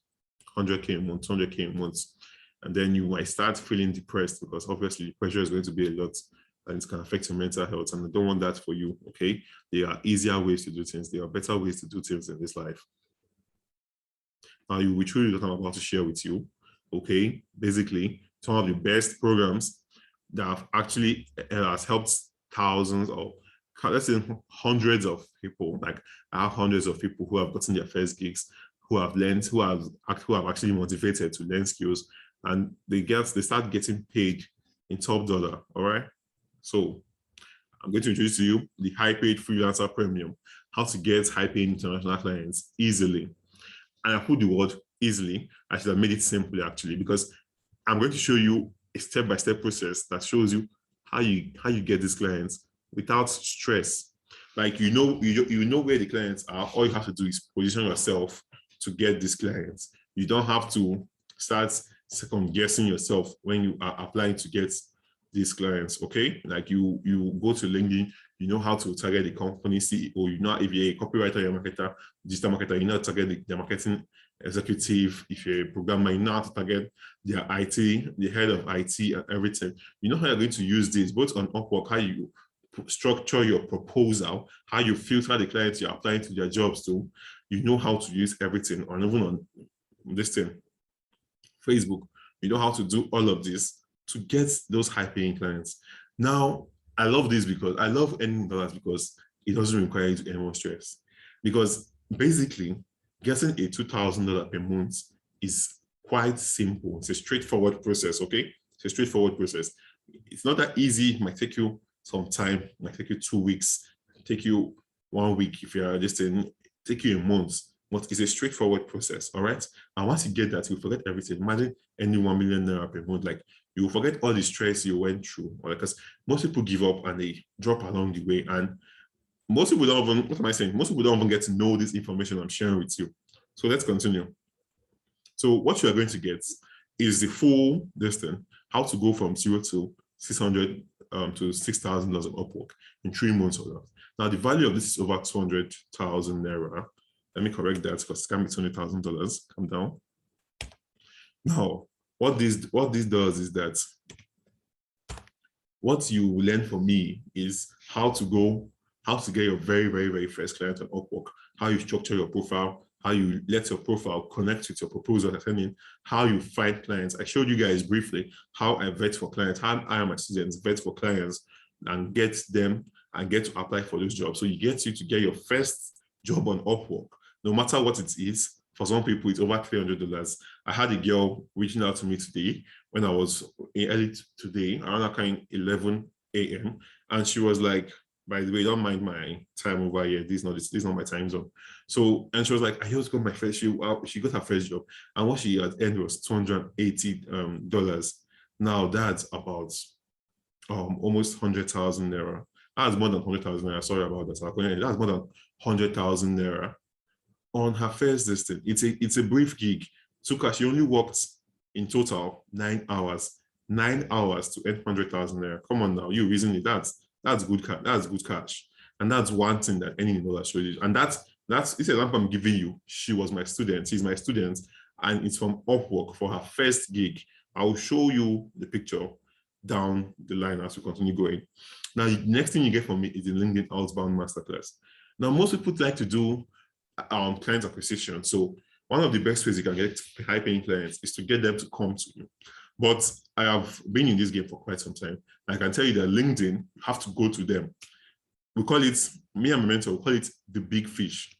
100K a month, 200K a month, and then you might start feeling depressed because obviously the pressure is going to be a lot and it can affect your mental health. And I don't want that for you, okay? There are easier ways to do things. There are better ways to do things in this life. Now, you will truly what I'm about to share with you, okay? Basically, some of the best programs that have actually has helped thousands of, let's say hundreds of people. Like I have hundreds of people who have gotten their first gigs, who have learned, who have actually motivated to learn skills, and they start getting paid in top dollar. All right. So I'm going to introduce to you the high paid freelancer premium, how to get high paid international clients easily. And I put the word easily. I should have made it simple actually, because I'm going to show you a step-by-step process that shows you how you get these clients without stress. Like you know where the clients are. All you have to do is position yourself to get these clients. You don't have to start second guessing yourself when you are applying to get these clients. Okay, like you go to LinkedIn, you know how to target the company CEO. You know, if you're a copywriter, you're a marketer, digital marketer, you know how to target the marketing executive. If you're a programmer, you know how to target their IT, the head of IT and everything. You know how you're going to use this both on Upwork, how you structure your proposal, how you filter the clients you're applying to their jobs to. You know how to use everything, or even on this thing, Facebook. You know how to do all of this to get those high-paying clients. Now, I love this because I love earning dollars because it doesn't require you to earn more stress. Because basically, getting a $2,000 per month is quite simple. It's a straightforward process, okay? It's a straightforward process. It's not that easy. It might take you some time, it might take you 2 weeks, take you 1 week if you're just take you a month. But it's a straightforward process, all right? And once you get that, you forget everything. Imagine any 1 million naira per month, like you forget all the stress you went through, because most people give up and they drop along the way. And most people don't even, what am I saying? Most people don't even get to know this information I'm sharing with you. So let's continue. So what you are going to get is the full distance, how to go from 0 to 600 to $6,000 of Upwork in 3 months or less. Now the value of this is over 200,000 naira. Let me correct that because it can be $20,000. Come down. Now, what this does is that what you learn from me is how to get your very, very, very first client on Upwork, how you structure your profile, how you let your profile connect with your proposal, how you find clients. I showed you guys briefly how I vet for clients, how I and my students vet for clients and get them and get to apply for those jobs. So you get to get your first job on Upwork, no matter what it is. For some people, it's over $300. I had a girl reaching out to me today when I was early today, around kind 11 a.m. And she was like, by the way, don't mind my time over here. This is not my time zone. So, and she was like, I just got my first, she got her first job. And what she had earned was $280. Now that's about almost 100,000 naira. That's more than 100,000 naira. Sorry about that. That's more than 100,000 naira on her first listing. It's a brief gig. So she only worked in total 9 hours. 9 hours to earn 100,000 naira. Come on now, you reason it. That's good cash. That's good cash. And that's one thing that any dollar shows you. And that's this example I'm giving you. She was my student. She's my student, and it's from Upwork for her first gig. I will show you the picture down the line as we continue going. Now, the next thing you get from me is the LinkedIn Outbound Masterclass. Now, most people like to do client acquisition. So one of the best ways you can get high-paying clients is to get them to come to you. But I have been in this game for quite some time. I can tell you that LinkedIn, you have to go to them. We call it, me and my mentor, we call it the big fish.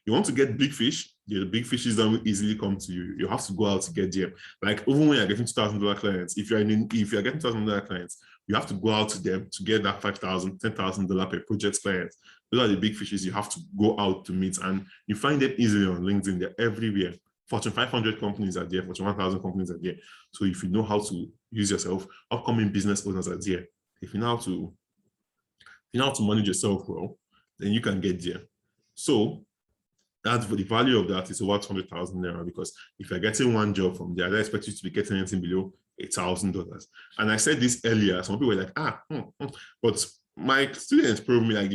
You want to get big fish, the big fishes don't easily come to you. You have to go out to get them. Like even when you're getting $2,000 clients, if you're getting $2,000 clients, you have to go out to them to get that $5,000, $10,000 per project client. Those are the big fishes you have to go out to meet, and you find them easily on LinkedIn. They're everywhere. Fortune 500 companies are there, Fortune 1000 companies are there. So if you know how to use yourself, upcoming business owners are there. If you know how to manage yourself well, then you can get there. So that's the value of that is over 200,000 naira, because if you're getting one job from there, I expect you to be getting anything below $1,000. And I said this earlier, some people were like, but my students proved me, like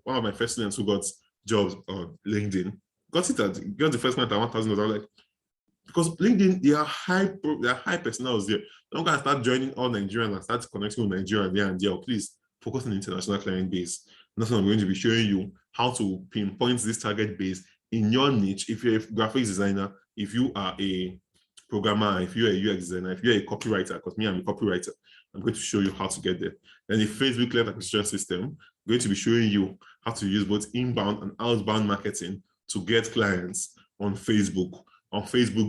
one of my first students who got jobs on LinkedIn, got the first client at $1,000. Like, because LinkedIn, there are high personals there. Don't gonna start joining all Nigerians and start connecting with Nigeria there and there. Please focus on the international client base. And that's what I'm going to be showing you, how to pinpoint this target base in your niche. If you're a graphics designer, if you are a programmer, if you're a UX designer, if you're a copywriter, because me, I'm a copywriter, I'm going to show you how to get there. Then the Facebook Lead Acquisition System, I'm going to be showing you how to use both inbound and outbound marketing to get clients on Facebook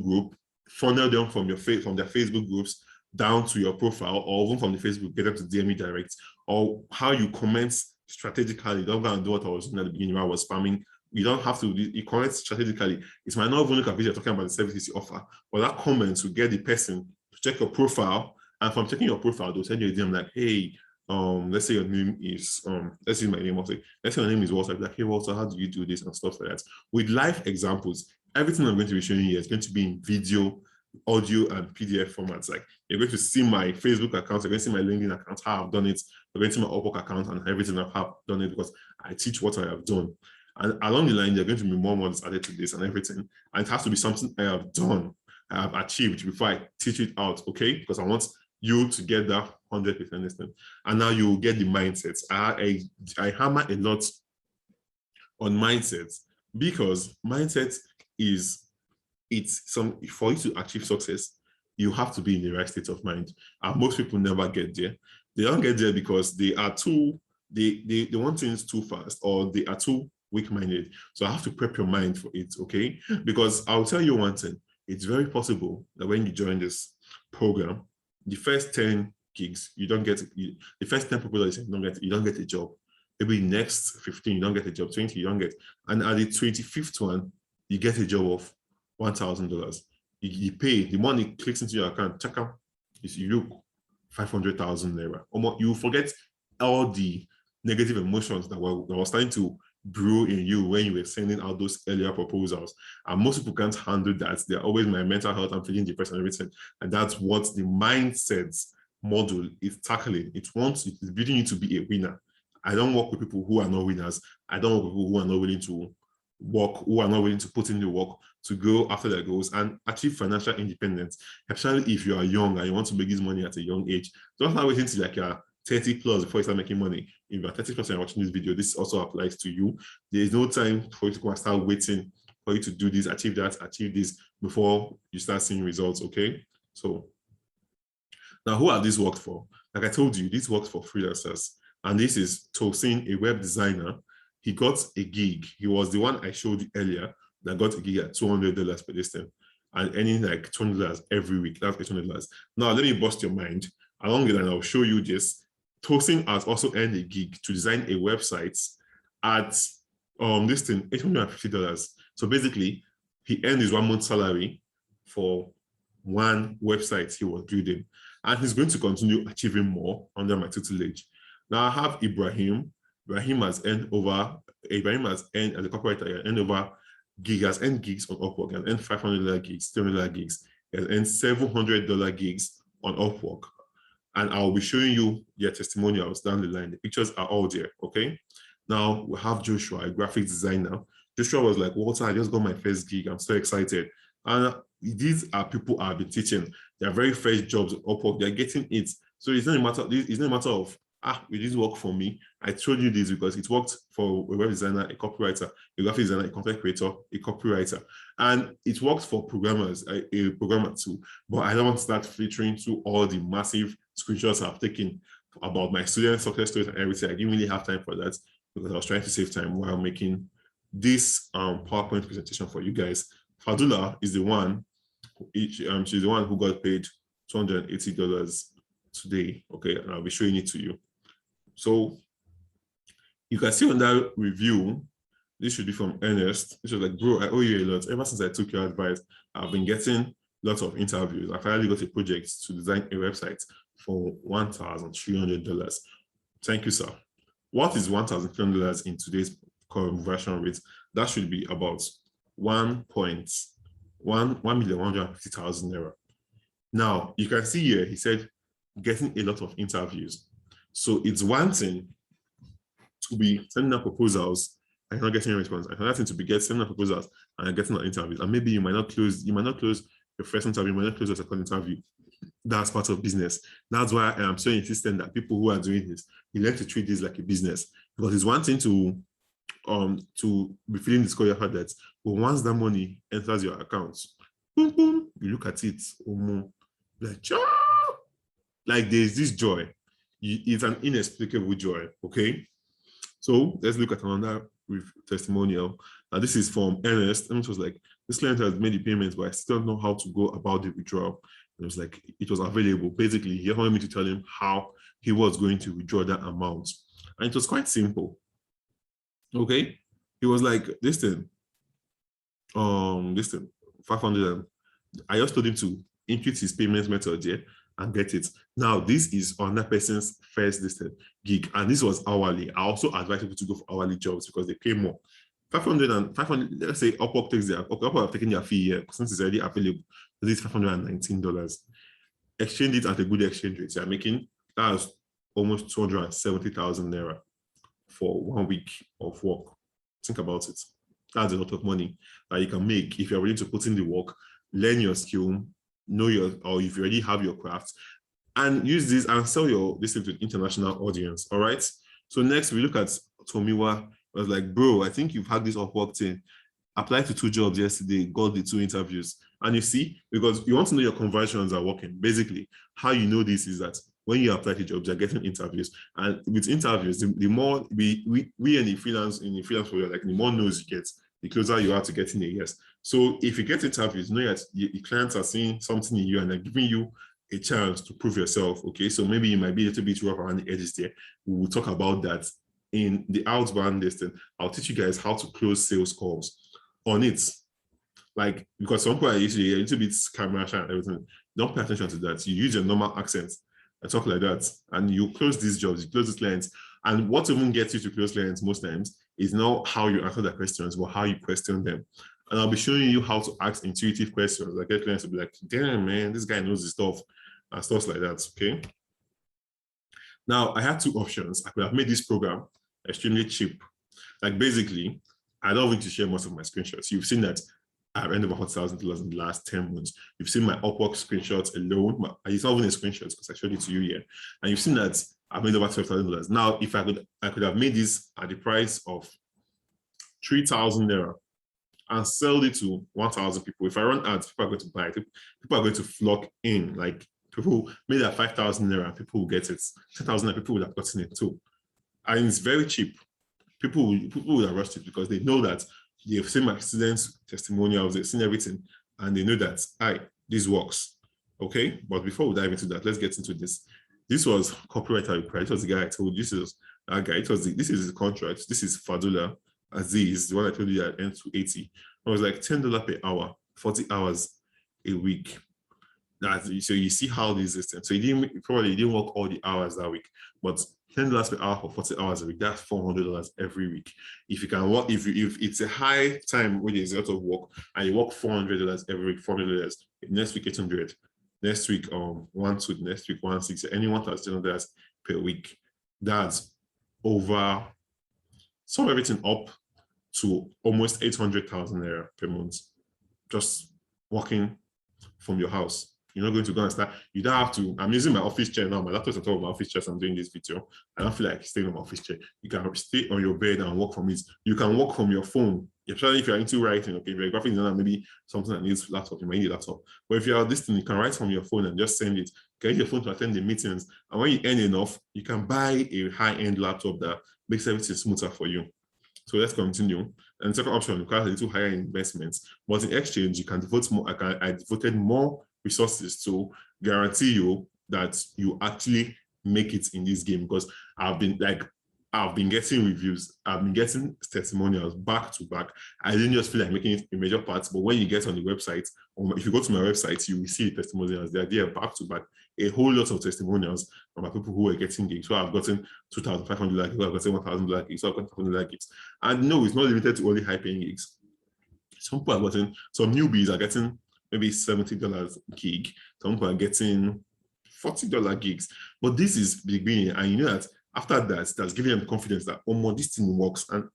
group, funnel them from their Facebook groups down to your profile, or even from the Facebook, get them to DM me direct, or how you comment strategically. Don't go and do what I was doing at the beginning where I was spamming. You don't have to, you comment strategically. It might not even look at video talking about the services you offer, but that comment will get the person to check your profile, and from checking your profile, they'll send you a DM like, hey, let's say your name is, let's say my name also. Let's say your name is Walter. Like, hey Walter, how do you do this and stuff like that? With live examples, everything I'm going to be showing you is going to be in video, audio, and PDF formats. Like, you're going to see my Facebook account, you're going to see my LinkedIn account, how I've done it, you're going to see my Upwork account and everything I have done it, because I teach what I have done. And along the line, there are going to be more mods added to this and everything. And it has to be something I have done, I have achieved before I teach it out, okay? Because I want you to get that 100% listening. And now you will get the mindsets. I hammer a lot on mindsets, because mindset is, for you to achieve success, you have to be in the right state of mind. And most people never get there. They don't get there because they want things too fast, or they are too weak-minded. So I have to prep your mind for it, okay? Because I'll tell you one thing, it's very possible that when you join this program, the first 10 gigs, you don't get the first 10 proposals, you don't get a job. Maybe next 15, you don't get a job. 20, you don't get. And at the 25th one, you get a job of $1,000. You pay, the money clicks into your account, check out, you look 500,000 naira. You forget all the negative emotions that were starting to brew in you when you were sending out those earlier proposals. And most people can't handle that. They're always my mental health, I'm feeling depressed and everything. And that's what the mindset model is tackling. It's building you to be a winner. I don't work with people who are not winners. I don't work with people who are not willing to work, who are not willing to put in the work to go after their goals and achieve financial independence, especially if you are young and you want to make this money at a young age. Don't start waiting till like you're 30 plus before you start making money. If you're 30 plus and watching this video, this also applies to you. There is no time for you to go and start waiting for you to do this, achieve that, achieve this before you start seeing results, okay? So now who have this worked for? Like I told you, this works for freelancers. And this is Tosin, a web designer. He got a gig. He was the one I showed you earlier that got a gig at $200 per distance and earning like $200 every week. That's $800. Now, let me bust your mind. Along with that, I'll show you this. Tosin has also earned a gig to design a website at this thing, $850. So basically, he earned his 1 month salary for one website he was building. And he's going to continue achieving more under my tutelage. Now I have Ibrahim. Ibrahim has earned as a copywriter, he has earned gigs on Upwork, and earned $500 gigs, $300 gigs, he has earned $700 gigs on Upwork. And I'll be showing you their testimonials down the line. The pictures are all there, okay? Now we have Joshua, a graphic designer. Joshua was like, Walter, I just got my first gig. I'm so excited. And these are people I've been teaching. They're very fresh jobs on Upwork. They're getting it. So it's not a matter of, it didn't work for me. I told you this because it worked for a web designer, a copywriter, a graphic designer, a content creator, a copywriter. And it works for programmers, a programmer too. But I don't want to start filtering through all the massive screenshots I've taken about my student success stories and everything. I didn't really have time for that because I was trying to save time while making this PowerPoint presentation for you guys. Fadula is the one, she's the one who got paid $280 today, okay? And I'll be showing it to you. So you can see on that review, this should be from Ernest. This was like, bro, I owe you a lot. Ever since I took your advice, I've been getting lots of interviews. I finally got a project to design a website for $1,300. Thank you, sir. What is $1,300 in today's conversion rate? That should be about 1,150,000 naira. Now, you can see here, he said, getting a lot of interviews. So it's one thing to be sending out proposals and not getting a response. Another thing to be sending out proposals and getting out interviews. And maybe you might not close your first interview, you might not close your second interview. That's part of business. That's why I am so insistent that people who are doing this, you learn to treat this like a business. Because it's one thing to be feeling discouraged that, but once that money enters your account, boom, boom, you look at it, like there's this joy. It's an inexplicable joy, okay? So let's look at another testimonial. Now this is from Ernest. Ernest was like, this client has made the payments, but I still don't know how to go about the withdrawal. And it was like, it was available. Basically, he wanted me to tell him how he was going to withdraw that amount. And it was quite simple. Okay? He was like, this thing, 500. I just told him to input his payment method here and get it. Now, this is on that person's first listed gig, and this was hourly. I also advise people to go for hourly jobs because they pay more. 500 and 500, let's say Upwork takes Upwork have taken their fee here since it's already available. This is $519. Exchange it at a good exchange rate. So you're making, that's almost 270,000 naira for 1 week of work. Think about it. That's a lot of money that you can make if you're willing to put in the work, learn your skill, or if you already have your craft, and use this and sell this to an international audience. All right. So next we look at Tomiwa. I was like, bro, I think you've had this Upwork thing. Applied to 2 jobs yesterday, got the 2 interviews. And you see, because you want to know your conversions are working. Basically, how you know this is that when you apply to jobs, you're getting interviews. And with interviews, the more we in the freelance world, like the more no's you get, the closer you are to getting a yes. So if you get interviews, you know that your clients are seeing something in you and they're giving you a chance to prove yourself. Okay, so maybe you might be a little bit rough around the edges there. We will talk about that in the outbound listing. I'll teach you guys how to close sales calls on it. Like, because some people are usually a little bit camera shy and everything. Don't pay attention to that. You use your normal accent and talk like that, and you close these jobs, you close these clients. And what even gets you to close clients most times is not how you answer their questions, but how you question them. And I'll be showing you how to ask intuitive questions that get clients to be like, damn, man, this guy knows his stuff, and stuff like that, okay? Now, I had two options. I could have made this program extremely cheap. Like, basically, I don't want to share most of my screenshots. You've seen that I've earned over $40,000 in the last 10 months. You've seen my Upwork screenshots alone. It's not even a screenshot because I showed it to you here. And you've seen that I've made over $12,000. Now, if I could have made this at the price of 3,000 Naira and sell it to 1,000 people. If I run ads, people are going to buy it. People are going to flock in. Like, people made that 5,000 Naira, people will get it. 10,000 Naira, people would have gotten it too. And it's very cheap. People would have rushed it because they know that they've seen my students' testimonials, they've seen everything, and they know that, this works. Okay, but before we dive into that, let's get into this. This was copywriter required. It was the guy I told you. This is that guy. This is his contract. This is Fadula Aziz, the one I told you at N280. It was like $10 per hour, 40 hours a week. So you see how this is. So he probably didn't work all the hours that week, but $10 per hour for 40 hours a week, that's $400 every week. If you can work, if it's a high time where there's a lot of work and you work $400 every week, $400, next week 800, next week 1,2, next week 1,600, any $1,000 per week. That's over, sum everything up to almost 800,000 Naira per month, just working from your house. You're not going to go and start. You don't have to. I'm using my office chair now. My laptop's on top of my office chair, so I'm doing this video. I don't feel like staying on my office chair. You can stay on your bed and work from it. You can work from your phone, especially if you're into writing. Okay, if you're a graphic designer, maybe something that needs laptop, you might need a laptop. But if you're this thing, you can write from your phone and just send it. Get your phone to attend the meetings. And when you earn enough, you can buy a high-end laptop that makes everything smoother for you. So let's continue. And second option requires a little higher investments, but in exchange, you can devote more. I devoted more resources to guarantee you that you actually make it in this game, because I've been getting reviews, I've been getting testimonials back to back. I didn't just feel like making it a major part, but when you get on the website, or if you go to my website, you will see the testimonials. They're there back to back. A whole lot of testimonials from my people who are getting gigs. So I've gotten 2,500 like gigs, I've gotten 1,000 like gigs, so I've gotten 500 like gigs. And no, it's not limited to only high paying gigs. Some people are getting, some newbies are getting maybe $70 gig. Some people are getting $40 gigs. But this is the beginning, and you know that after that, that's giving them confidence that, oh my, this thing works, and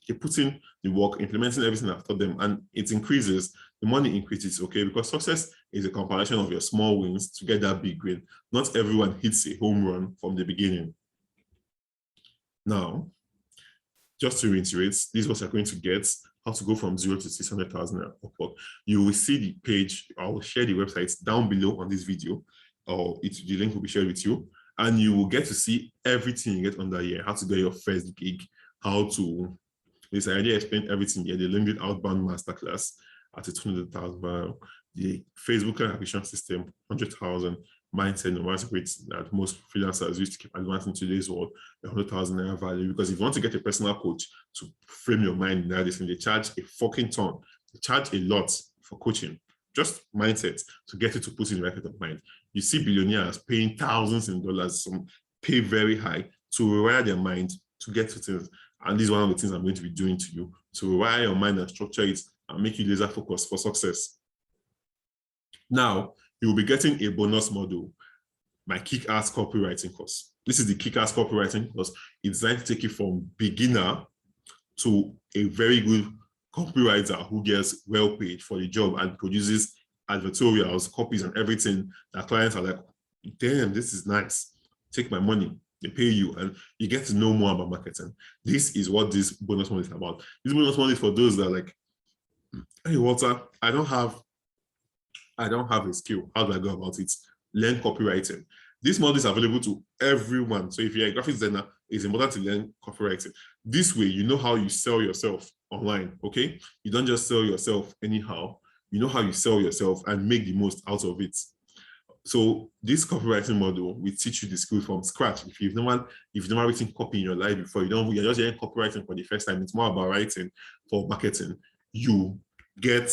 they put in the work, implementing everything I've taught them, and it increases, the money increases, okay? Because success is a compilation of your small wins to get that big win. Not everyone hits a home run from the beginning. Now, just to reiterate, this is what you're going to get, how to go from 0 to 600,000 Upwork. You will see the page. I will share the websites down below on this video, or the link will be shared with you, and you will get to see everything you get under here, how to get your first gig, how to, this I already explained everything here, the LinkedIn outbound masterclass at a 200,000, the Facebook acquisition system, 100,000, mindset, no matter rate that most freelancers use to keep advancing today's world, 100,000 Naira value. Because if you want to get a personal coach to frame your mind in that, they charge a fucking ton. They charge a lot for coaching, just mindset, to get you to put in the right state of mind. You see billionaires paying thousands in dollars, some pay very high to rewire their mind to get to things. And this is one of the things I'm going to be doing to you, to rewire your mind and structure it and make you laser focused for success. Now, you will be getting a bonus module, my kick-ass copywriting course. This is the kick-ass copywriting course. It's designed to take you from beginner to a very good copywriter who gets well paid for the job and produces advertorials, copies, and everything that clients are like, damn, this is nice. Take my money. They pay you, and you get to know more about marketing. This is what this bonus model is about. This bonus model is for those that are like, hey, Walter, I don't have a skill. How do I go about it? Learn copywriting. This model is available to everyone. So if you're a graphic designer, it's important to learn copywriting. This way, you know how you sell yourself online, okay? You don't just sell yourself anyhow. You know how you sell yourself and make the most out of it. So this copywriting model will teach you the skill from scratch. If you've never written copy in your life before, you're just hearing copywriting for the first time. It's more about writing for marketing. You get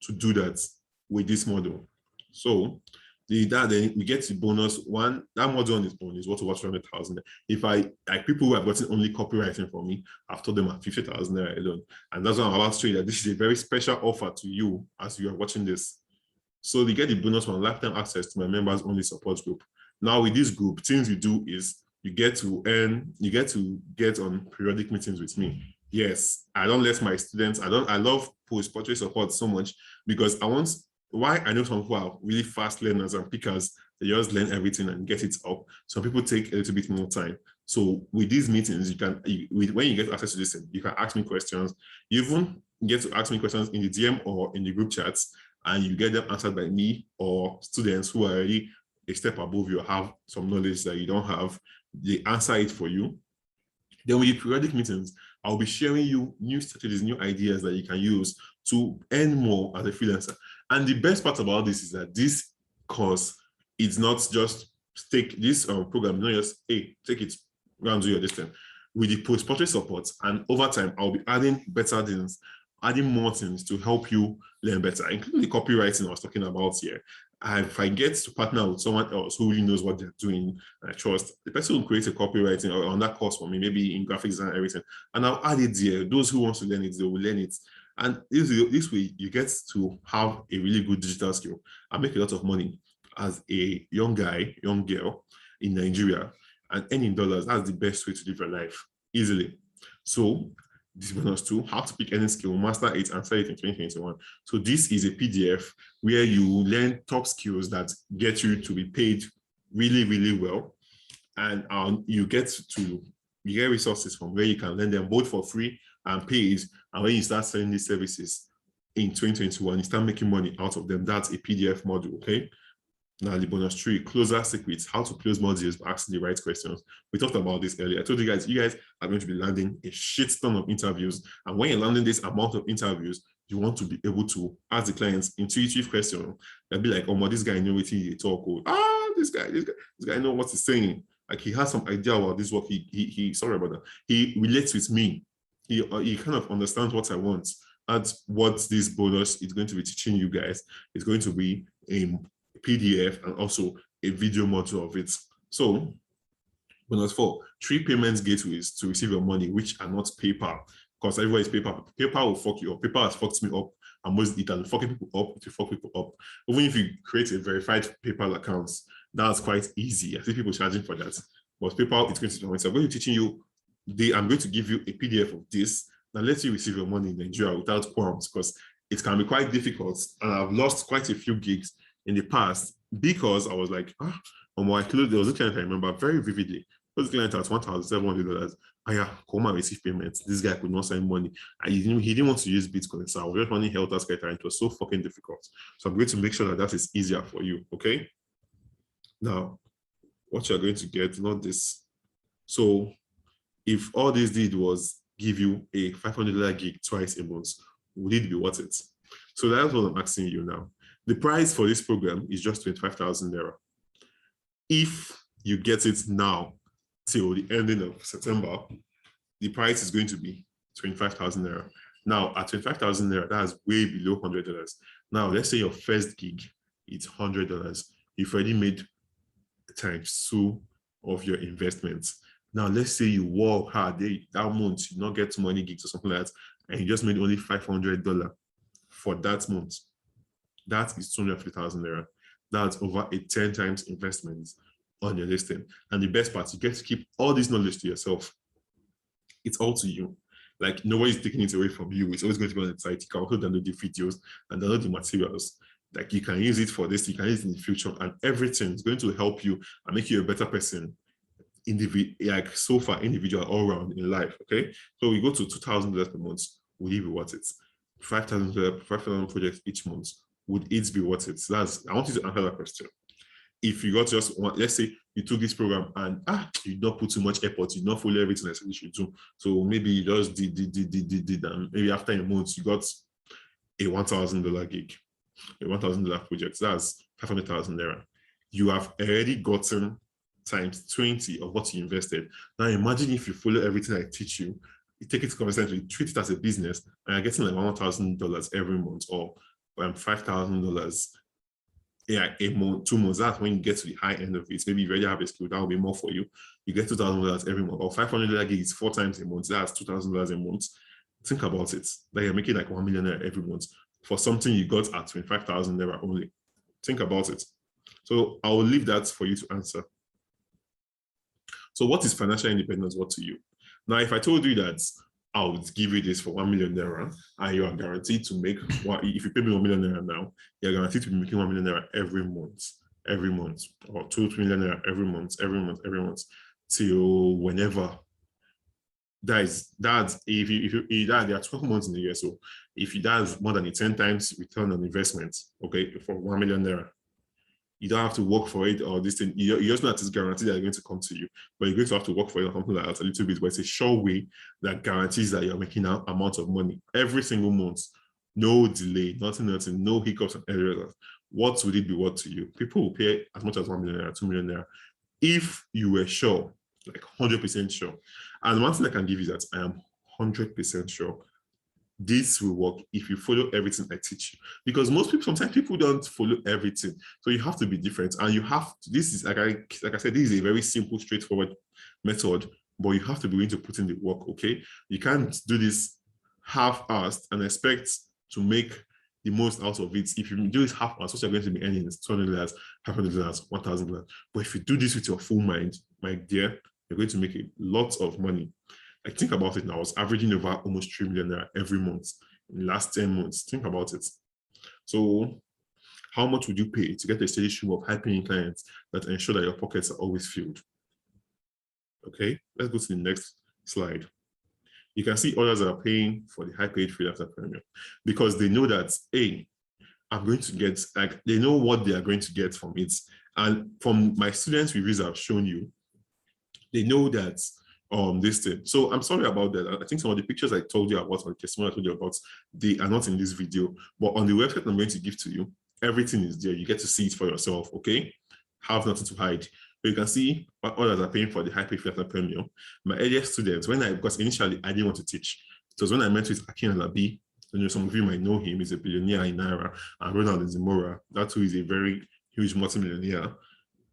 to do that with this model. So then we get the bonus one. That module on its own is worth over 200,000. If like people who have gotten only copywriting from me, I've told them at 50,000 alone. And that's why I'm about to show you that this is a very special offer to you as you are watching this. So they get the bonus one, lifetime access to my members only support group. Now with this group, things you do is you get to get on periodic meetings with me. Yes, I don't let my students, I love post-portrait support so much because why I know some people are really fast learners and pickers, they just learn everything and get it up. Some people take a little bit more time. So with these meetings, when you get access to this, you can ask me questions. You even get to ask me questions in the DM or in the group chats, and you get them answered by me or students who are already a step above you or have some knowledge that you don't have. They answer it for you. Then with the periodic meetings, I'll be sharing you new strategies, new ideas that you can use to earn more as a freelancer. And the best part about this is that this course is not just take this program, not just, hey, take it, go and do your distance. With the post-portrait support, and over time, I'll be adding better things, adding more things to help you learn better, including the copywriting I was talking about here. And if I get to partner with someone else who really knows what they're doing, and I trust, the person will create a copywriting or on that course for me, maybe in graphics and everything, and I'll add it there. Those who want to learn it, they will learn it. And this way, you get to have a really good digital skill and make a lot of money as a young guy, young girl in Nigeria, and earning dollars. That's the best way to live your life easily. So this bonus 2, how to pick any skill, master it, and sell it in 2021. So this is a PDF where you learn top skills that get you to be paid really, really well. And you get resources from where you can learn them both for free and paid. And when you start selling these services in 2021, you start making money out of them. That's a PDF module, okay? Now the bonus 3, closer secrets, how to close more deals by asking the right questions. We talked about this earlier. I told you guys are going to be landing a shit ton of interviews. And when you're landing this amount of interviews, you want to be able to ask the clients intuitive question. They'll be like, oh, this guy knows what he talk. This guy knows what he's saying. Like he has some idea about this work. He sorry about that. He relates with me. He kind of understands what I want. That's what this bonus is going to be teaching you guys. It's going to be a PDF and also a video module of it. So bonus 4, 3 payments gateways to receive your money, which are not PayPal, because everybody is PayPal. PayPal will fuck you up. PayPal has fucked me up, and most it has fucking people up to fuck people up. Even if you create a verified PayPal account, that's quite easy. I see people charging for that. But PayPal is going to be I'm going to teaching you. I'm going to give you a PDF of this that lets you receive your money in Nigeria without qualms, because it can be quite difficult. And I've lost quite a few gigs in the past because I was like, there was a client I remember very vividly. There was a client at $1,700. Come and receive payments. This guy could not send money. And he didn't want to use Bitcoin. So I was just running helter skelter, and it was so fucking difficult. So I'm going to make sure that is easier for you. Okay. Now, what you're going to get, not this. So if all this did was give you a $500 gig twice a month, would it be worth it? So that's what I'm asking you now. The price for this program is just 25,000 naira. If you get it now till the ending of September, the price is going to be 25,000 naira. Now, at 25,000 naira, that's way below $100. Now, let's say your first gig is $100. You've already made ×2 of your investments. Now, let's say you work hard that month, you not get too many gigs or something like that, and you just made only $500 for that month. That is 250,000 naira. That's over a 10 times investment on your listing. And the best part, you get to keep all this knowledge to yourself. It's all to you. Like nobody's taking it away from you. It's always going to be on the site. You can also download the videos and download the materials. Like you can use it for this, you can use it in the future, and everything is going to help you and make you a better person. Like so far, individual all around in life. Okay. So we go to $2,000 per month. Will it be worth it? 5,000 projects each month. Would it be worth it? So I want you to answer that question. If you got just one, let's say you took this program and you don't put too much effort, you don't follow everything I said you should do. So maybe you just did, and maybe after a month you got a $1,000 gig, a $1,000 project. So that's 500,000 naira. you have already gotten times 20 of what you invested. Now imagine if you follow everything I teach you, you take it consistently, treat it as a business, and you're getting like $1,000 every month, or $5,000 a month, 2 months. That's when you get to the high end of it. Maybe you already have a skill, that will be more for you. You get $2,000 every month, or $500 gigs 4 times a month. That's $2,000 a month. Think about it. That you're making like $1 million every month for something you got at 25,000 naira only. Think about it. So I will leave that for you to answer. So what is financial independence? What to you? Now, if I told you that I would give you this for 1 million naira, and you are guaranteed to make one, if you pay me 1 million naira now, you're guaranteed to be making 1 million naira every month, or 2 million naira every month, till whenever. That's if you that there are 12 months in the year. So if you does more than 10 times return on investment, okay, for 1 million naira, you don't have to work for it or this thing. You just know that it's guaranteed that they're going to come to you, but you're going to have to work for it or something like that a little bit. But it's a sure way that guarantees that you're making an amount of money every single month, no delay, nothing, no hiccups and errors. What would it be worth to you? People will pay as much as 1 million naira, 2 million naira, if you were sure, like 100% sure. And one thing I can give you that I am 100% sure this will work if you follow everything I teach you. Because sometimes people don't follow everything. So you have to be different. And you have to, this is, like I said, this is a very simple, straightforward method, but you have to be willing to put in the work, okay? You can't do this half-assed and expect to make the most out of it. If you do this half-assed, what you're going to be earning is $200, $500, $1,000. But if you do this with your full mind, my dear, you're going to make a lot of money. Like, think about it now. I was averaging over almost 3 million naira every month in the last 10 months. Think about it. So how much would you pay to get a steady stream of high-paying clients that ensure that your pockets are always filled? Okay, let's go to the next slide. You can see others are paying for the high-paid freelancer premium because they know that, hey, I'm going to get, like, they know what they are going to get from it. And from my students' reviews I've shown you, they know that this thing. So I'm sorry about that. I think some of the pictures I told you about, or the testimony I told you about, they are not in this video, but on the website I'm going to give to you, everything is there. You get to see it for yourself, okay? Have nothing to hide. But you can see what others are paying for the high-paid freelancer premium. My earliest students, because initially I didn't want to teach. It was when I met with Akin Alabi. Some of you might know him. He's a billionaire in Naira, and Ronald Zimora. That too is a very huge multimillionaire.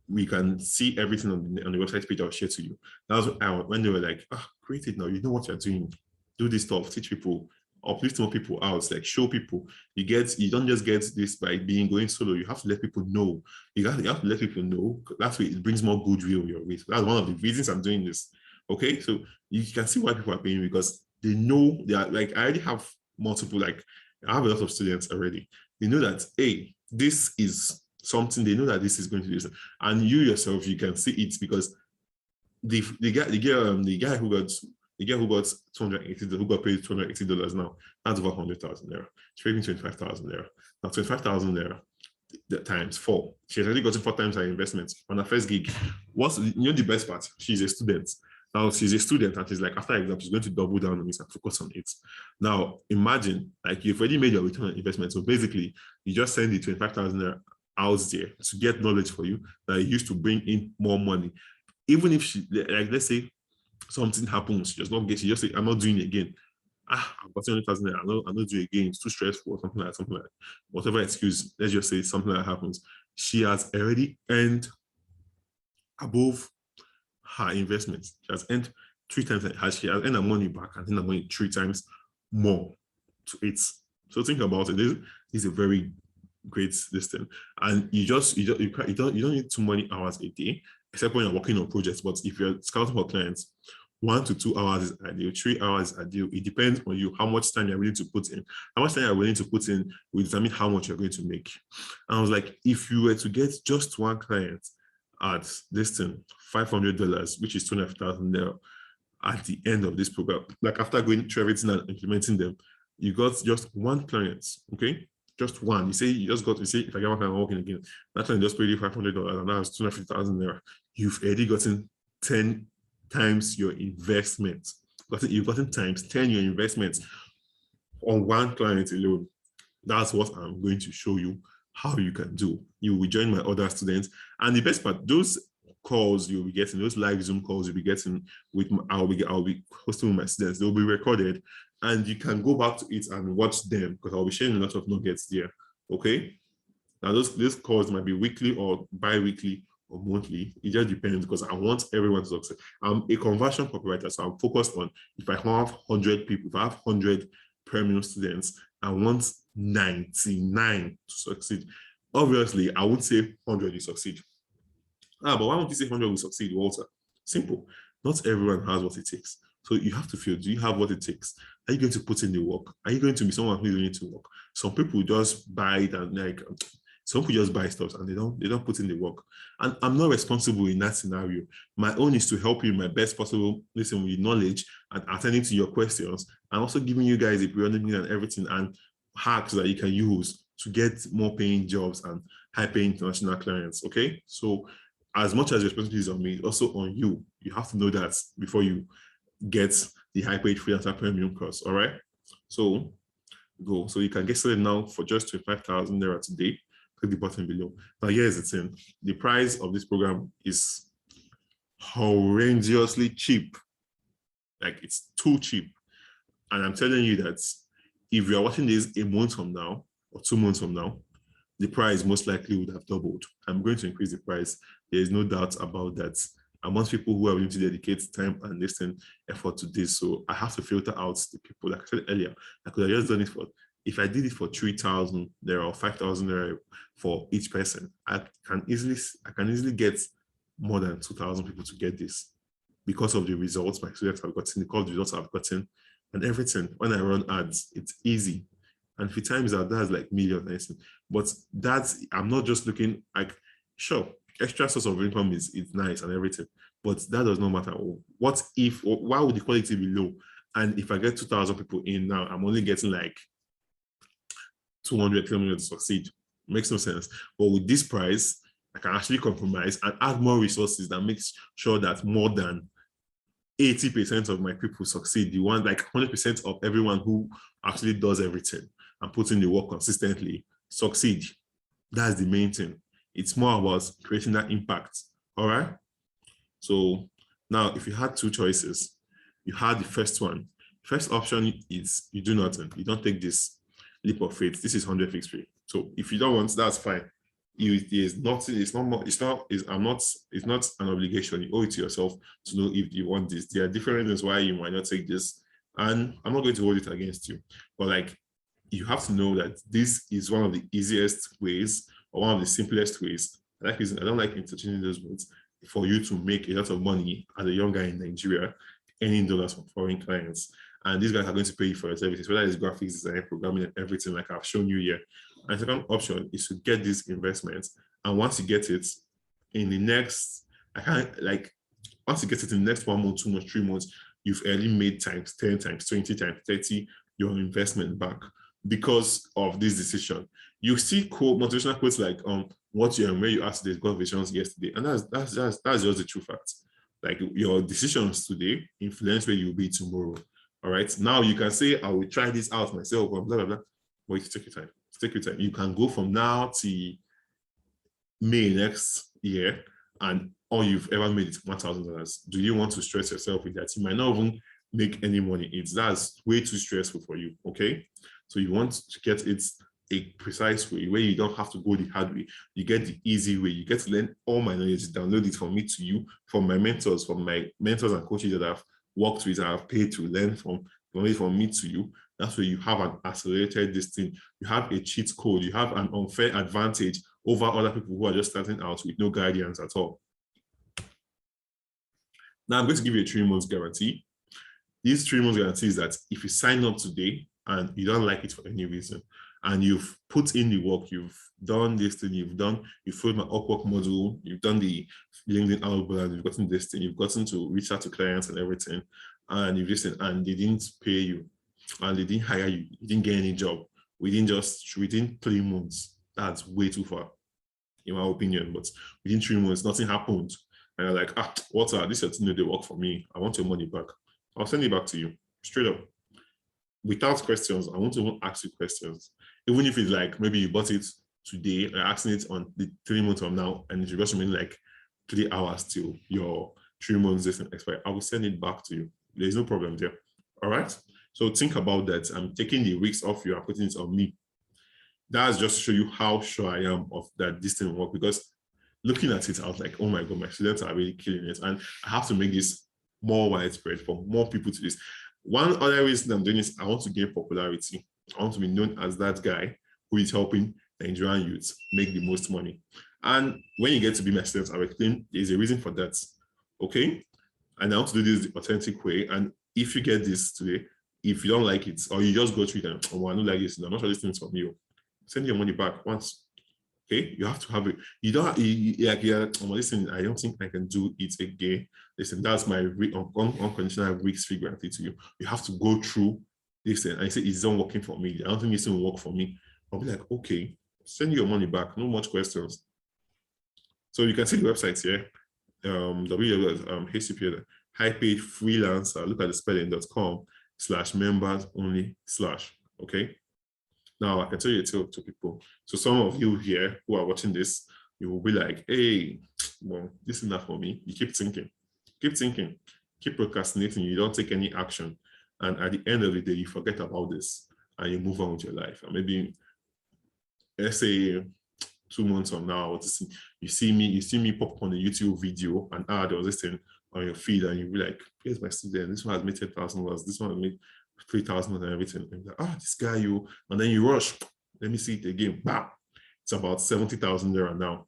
We can see everything on the website page I'll share to you. That was when they were like, create it now. You know what you're doing. Do this stuff. Teach people. Uplift more people out. Like, show people. You don't just get this by going solo. You have to let people know. You have to let people know. That's way it brings more goodwill your way. So that's one of the reasons I'm doing this. Okay, so you can see why people are paying, because they know they are, like, I already have multiple, like, I have a lot of students already. They know that, hey, this is something, they know that this is going to do this. And you yourself, you can see it, because the guy who got $280, who got paid $280 now, that's over 100,000 naira. She's paying 25,000 naira. Now 25,000 naira times 4. She's already gotten 4 times her investment on her first gig. The best part? She's a student. Now she's a student, and she's like, after exam, she's going to double down on it and focus on it. Now imagine, like, you've already made your return on investment. So basically, you just send the 25,000 naira out there to get knowledge for you that you used to bring in more money. Even if she, like, let's say something happens, she just say, I'm not doing it again. I've got 100,000 naira, I'm not doing it again. It's too stressful, or something like that. Whatever excuse, let's just say something like that happens. She has already earned above her investment. She has earned 3 times, she has earned her money back and then her money 3 times more to it. So think about it. This is a very great system, and you don't need too many hours a day, except when you're working on projects. But if you're scouting for clients, 1 to 2 hours is ideal, 3 hours is ideal. It depends on you, how much time you're willing to put in. How much time you're willing to put in will determine how much you're going to make. And I was like, if you were to get just 1 client at this thing, $500, which is 2,500 there, at the end of this program, like after going through everything and implementing them, you got just 1 client, okay? Just 1. You say if I get 1 client, I'm working again. That client just paid you $500, and that's 250,000 there. You've already gotten 10 times your investment. You've gotten times 10 your investment on 1 client alone. That's what I'm going to show you how you can do. You will join my other students. And the best part, those calls you'll be getting, those live Zoom calls you'll be getting with I'll be hosting with my students, they'll be recorded and you can go back to it and watch them because I'll be sharing a lot of nuggets there. Okay. Now those calls might be weekly or bi-weekly or monthly. It just depends because I want everyone to succeed. I'm a conversion copywriter, so I'm focused on if I have 100 people, if I have 100 premium students, I want 99 to succeed. Obviously, I won't say 100 will succeed. But why won't you say 100 will succeed, Walter? Simple. Not everyone has what it takes. So you have to feel, do you have what it takes? Are you going to put in the work? Are you going to be someone who's willing to work? Some people just buy it and like, some people just buy stuff and they don't put in the work. And I'm not responsible in that scenario. My own is to help you in my best possible, listen, with knowledge and attending to your questions and also giving you guys a periodic and everything and hacks that you can use to get more paying jobs and high paying international clients. Okay. So as much as responsibility is on me, also on you. You have to know that before you get the high paid freelancer premium course. All right. So go. So you can get started now for just 25,000 naira today. Click the button below. Now here's the thing. The price of this program is horrendously cheap. Like it's too cheap. And I'm telling you that if you're watching this a month from now or 2 months from now, the price most likely would have doubled. I'm going to increase the price. There is no doubt about that. I want people who are willing to dedicate time and listen effort to this. So I have to filter out the people. Like I said earlier, I could have just done it for, if I did it for 3,000 there or 5,000 there for each person, I can easily get more than 2,000 people to get this because of the results my students have gotten, the course results I've gotten, and everything. When I run ads, it's easy. And if times out, that's like millions. But that's, I'm not just looking like, sure, extra source of income is nice and everything, but that does not matter. What if, why would the quality be low? And if I get 2,000 people in now, I'm only getting like 200 kilometers to succeed. Makes no sense. But with this price, I can actually compromise and add more resources that makes sure that more than 80% of my people succeed. You want like 100% of everyone who actually does everything and puts in the work consistently succeed. That's the main thing. It's more about creating that impact. All right. So now, if you had two choices, you had the first one. First option is you do nothing. You don't take this leap of faith. This is 100 fixed fee. So if you don't want, that's fine. It is nothing. It's not more. It's not. It's not an obligation. You owe it to yourself to know if you want this. There are different reasons why you might not take this, and I'm not going to hold it against you. But like, you have to know that this is one of the easiest ways or one of the simplest ways. I don't like interchanging those words, for you to make a lot of money as a young guy in Nigeria, earning dollars from foreign clients. And these guys are going to pay you for your services, whether it's graphics design, programming, and everything like I've shown you here. And the second option is to get these investments. And once you get it, in the next, once you get it in the next 1 month, 2 months, 3 months, you've already made times 10, times 20, times 30 your investment back because of this decision. You see motivational quotes like what you and where you asked today's conversations yesterday, and that's just the true fact. Like your decisions today influence where you'll be tomorrow. All right. Now you can say I will try this out myself, blah blah blah. But take your time. Take your time. You can go from now to May next year, and all you've ever made is $1,000. Do you want to stress yourself with that? You might not even make any money. That's way too stressful for you. Okay. So you want to get it a precise way where you don't have to go the hard way. You get the easy way. You get to learn all my knowledge, download it from me to you, from my mentors and coaches that I've worked with, that I've paid to learn from me to you. That's where you have an accelerated this thing. You have a cheat code. You have an unfair advantage over other people who are just starting out with no guidance at all. Now I'm going to give you a 3 months guarantee. These 3 months guarantee is that if you sign up today and you don't like it for any reason, and you've put in the work, you've done this thing, you've followed my Upwork model, you've done the LinkedIn outbound, you've gotten this thing, you've gotten to reach out to clients and everything, and you've listened, and they didn't pay you, and they didn't hire you, you didn't get any job within 3 months. That's way too far, in my opinion. But within 3 months, nothing happened. And you're like, Walter, this is they work for me. I want your money back. I'll send it back to you, straight up. Without questions. I want to ask you questions. Even if it's like, maybe you bought it today, asking it on the 3 months from now, and it should just remain like 3 hours till your 3 months this expire, I will send it back to you. There's no problem there. All right. So think about that. I'm taking the risks off you and putting it on me. That's just to show you how sure I am of that this thing will work, because looking at it, I was like, oh my God, my students are really killing it. And I have to make this more widespread for more people to this. One other reason I'm doing this, I want to gain popularity. I want to be known as that guy who is helping Nigerian youths make the most money. And when you get to be my students, I will explain there's a reason for that. Okay? And I want to do this the authentic way. And if you get this today, if you don't like it, or you just go through it and, oh, I don't like this, I'm not sure this thing's from you, send your money back once. Okay, you have to have it. You don't listen, I don't think I can do it again. Listen, that's my unconditional risk free guarantee to you. You have to go through this and I say it's not working for me. I don't think this will work for me. I'll be like, okay, send your money back. No much questions. So you can see the website here. www.hcp high paid freelancer. Look at the spelling.com/members only/. Okay. Now I can tell you a tale to people. So some of you here who are watching this, you will be like, hey, well, this is not for me. You keep thinking, keep procrastinating. You don't take any action. And at the end of the day, you forget about this and you move on with your life. And maybe, let's say 2 months from now, you see me pop up on a YouTube video and there was this thing on your feed and you'll be like, here's my student. This one has made $10,000. This one has made 3,000 and everything. And like, this guy, and then you rush. Let me see it again. Bam! It's about 70,000 there now.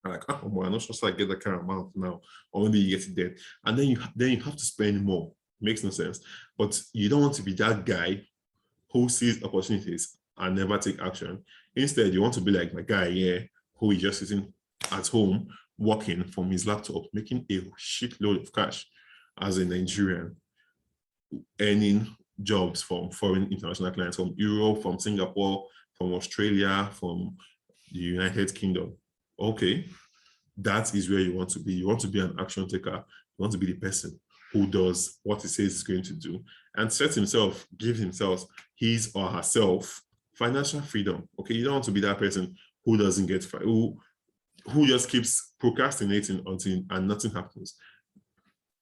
I'm like, well, I'm not sure I get that kind of amount now, or maybe you get it then. And then you have to spend more. Makes no sense. But you don't want to be that guy who sees opportunities and never take action. Instead, you want to be like my guy here, who is just sitting at home, working from his laptop, making a shitload of cash as a Nigerian, earning jobs from foreign international clients, from Europe, from Singapore, from Australia, from the United Kingdom. Okay, that is where you want to be. You want to be an action taker. You want to be the person who does what he says he's going to do and give himself his or herself financial freedom. Okay, you don't want to be that person who doesn't get who just keeps procrastinating and nothing happens.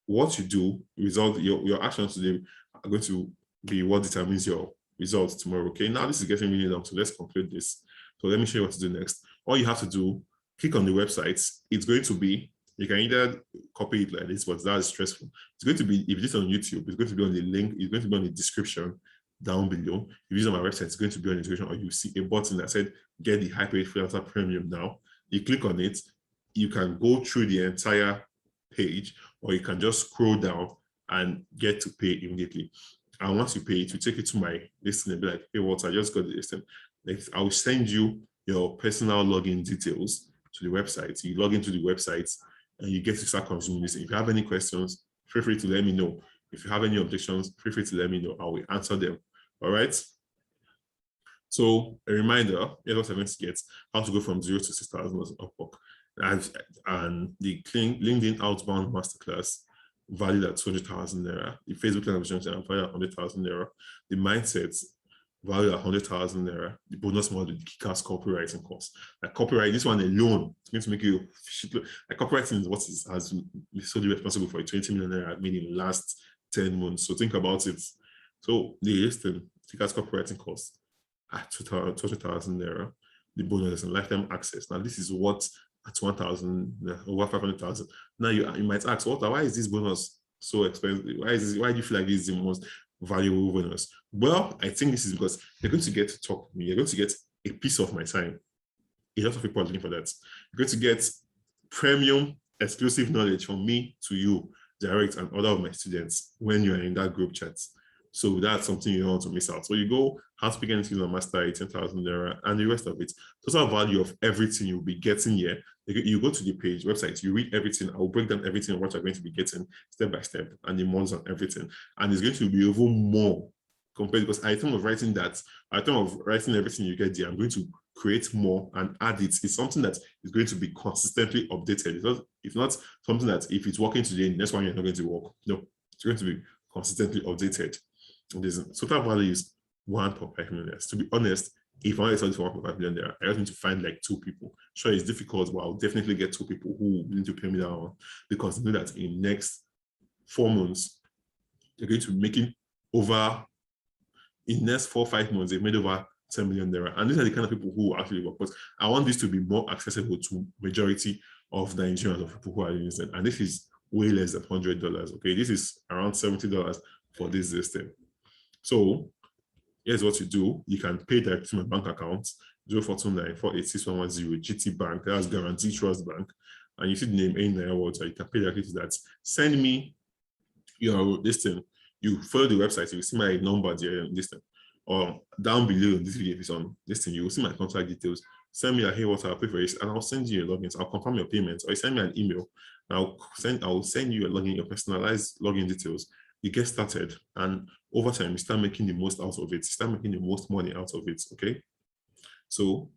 What you do, your actions today are going to be what determines your results tomorrow. Okay, now this is getting really long, so let's conclude this. So let me show you what to do next. All you have to do, click on the website. It's going to be, you can either copy it like this, but that is stressful. It's going to be, if it's on YouTube, it's going to be on the link, it's going to be on the description down below. If it's on my website, it's going to be on the description, or you see a button that said, get the high paid freelancer premium now. You click on it, you can go through the entire page, or you can just scroll down and get to pay immediately. And once you pay it, you take it to my listing and be like, hey, Walter, I just got the listing. Like, I will send you your personal login details to the website. You log into the website and you get to start consuming this. If you have any questions, feel free to let me know. If you have any objections, feel free to let me know. I will answer them. All right. So a reminder, here's what I'm going to get: how to go from 0 to 6,000 on Upwork. And the LinkedIn Outbound Masterclass valued at 200,000 naira. The Facebook Live valued at 100,000 naira. The Mindset valued at 100,000 naira. The bonus model, the Kick-Ass copywriting course. Like copyright, this one alone, it's going to make you like copywriting is what has been solely responsible for a 20 million naira made in the last 10 months. So think about it. So the listing, Kick-Ass copywriting course at 200,000 naira. The bonus and lifetime access. Now this is what at 1,000 over 500,000. Now you might ask, why is this bonus so expensive? Why do you feel like this is the most valuable bonus? Well, I think this is because you're going to get to talk to me. You're going to get a piece of my time. A lot of people are looking for that. You're going to get premium exclusive knowledge from me to you, direct, and other of my students when you're in that group chat. So that's something you don't want to miss out. So you go, how to speak anything on Master 10,000 naira, and the rest of it. Total value of everything you'll be getting here. You go to the page, website, you read everything. I will break down everything on what you're going to be getting step by step, and the months on everything. And it's going to be even more compared, because at the time of writing everything you get there, I'm going to create more and add it. It's something that is going to be consistently updated. It's not something that if it's working today, the next one you're not going to work. No, it's going to be consistently updated. Total value is 1.5 million. To be honest, if I want to sell this for 1.5 million naira, I just need to find like 2 people. Sure, it's difficult, but I'll definitely get 2 people who need to pay me that one, because they know that in next 4 months, they're going to be making over, in next 4 or 5 months, they've made over 10 million naira. And these are the kind of people who actually work. But I want this to be more accessible to majority of the Nigerians, of people who are using it. And this is way less than $100. Okay, this is around $70 for this system. So here's what you do. You can pay directly to my bank account, 0429486110 GT Bank. That's Guarantee Trust Bank. And you see the name in there, water. You can pay directly to that. Send me your this thing. You follow the website, you will see my number there, this thing. Or down below this video, if it's on this thing, you will see my contact details. Send me a hey, what I'll pay for it, and I'll send you your logins. I'll confirm your payments, or you send me an email. I'll send you a login, your personalized login details. You get started, and over time, you start making the most out of it. You start making the most money out of it. Okay. So,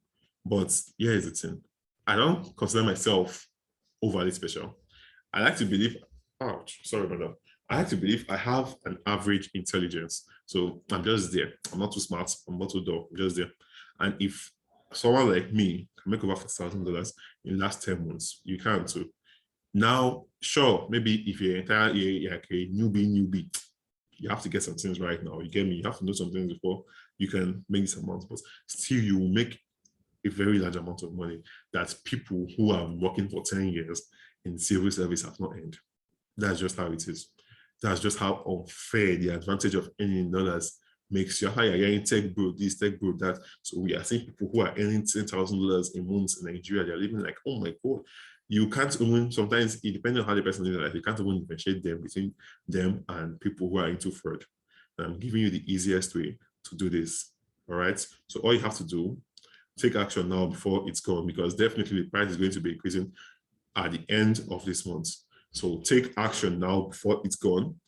but here's the thing. I don't consider myself overly special. I like to believe, ouch, sorry about that. I like to believe I have an average intelligence. So I'm just there. I'm not too smart. I'm not too dull. I'm just there. And if someone like me can make over $40,000 in the last 10 months, you can too. Now, sure, maybe if you're entire you're like a newbie, you have to get some things right now. You get me? You have to know some things before you can make this amount, but still you will make a very large amount of money that people who are working for 10 years in civil service have not earned. That's just how it is. That's just how unfair the advantage of earning dollars makes you. How you're getting tech bro, this, tech bro, that. So we are seeing people who are earning $10,000 a month in Nigeria. They're living like, oh my God. You can't even, sometimes it depends on how the person lives life, you can't even differentiate them between them and people who are into fraud. I'm giving you the easiest way to do this. All right. So all you have to do, take action now before it's gone, because definitely the price is going to be increasing at the end of this month. So take action now before it's gone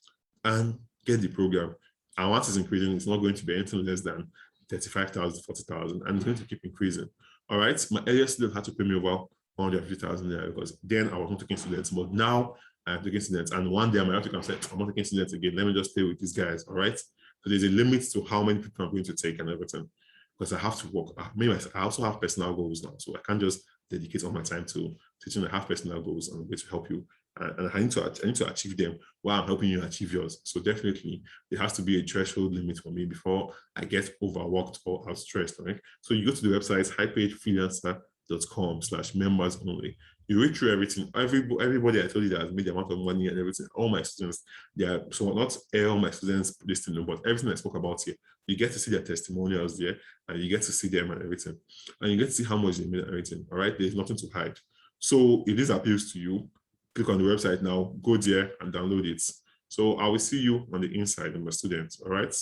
and get the program. And once it's increasing, it's not going to be anything less than 35,000, 40,000, and it's going to keep increasing. All right. My earlier student had to pay me over 150,000 there, because then I was not taking students, but now I'm taking students. And one day I might have to come say, I'm not taking students again. Let me just stay with these guys. All right. So there's a limit to how many people I'm going to take and everything, because I have to work. Maybe I also have personal goals now, so I can't just dedicate all my time to teaching. I have personal goals and I'm going to help you, and I need to achieve them while I'm helping you achieve yours. So definitely there has to be a threshold limit for me before I get overworked or outstressed. Right. So you go to the website highpaidfreelancer.com/members only. You read through everything. Everybody I told you that has made the amount of money and everything. All my students, they are, so not all my students listening, but everything I spoke about here, you get to see their testimonials there, and you get to see them and everything, and you get to see how much they made and everything. All right, there's nothing to hide. So if this appeals to you, click on the website now, go there and download it. So I will see you on the inside, my students. All right.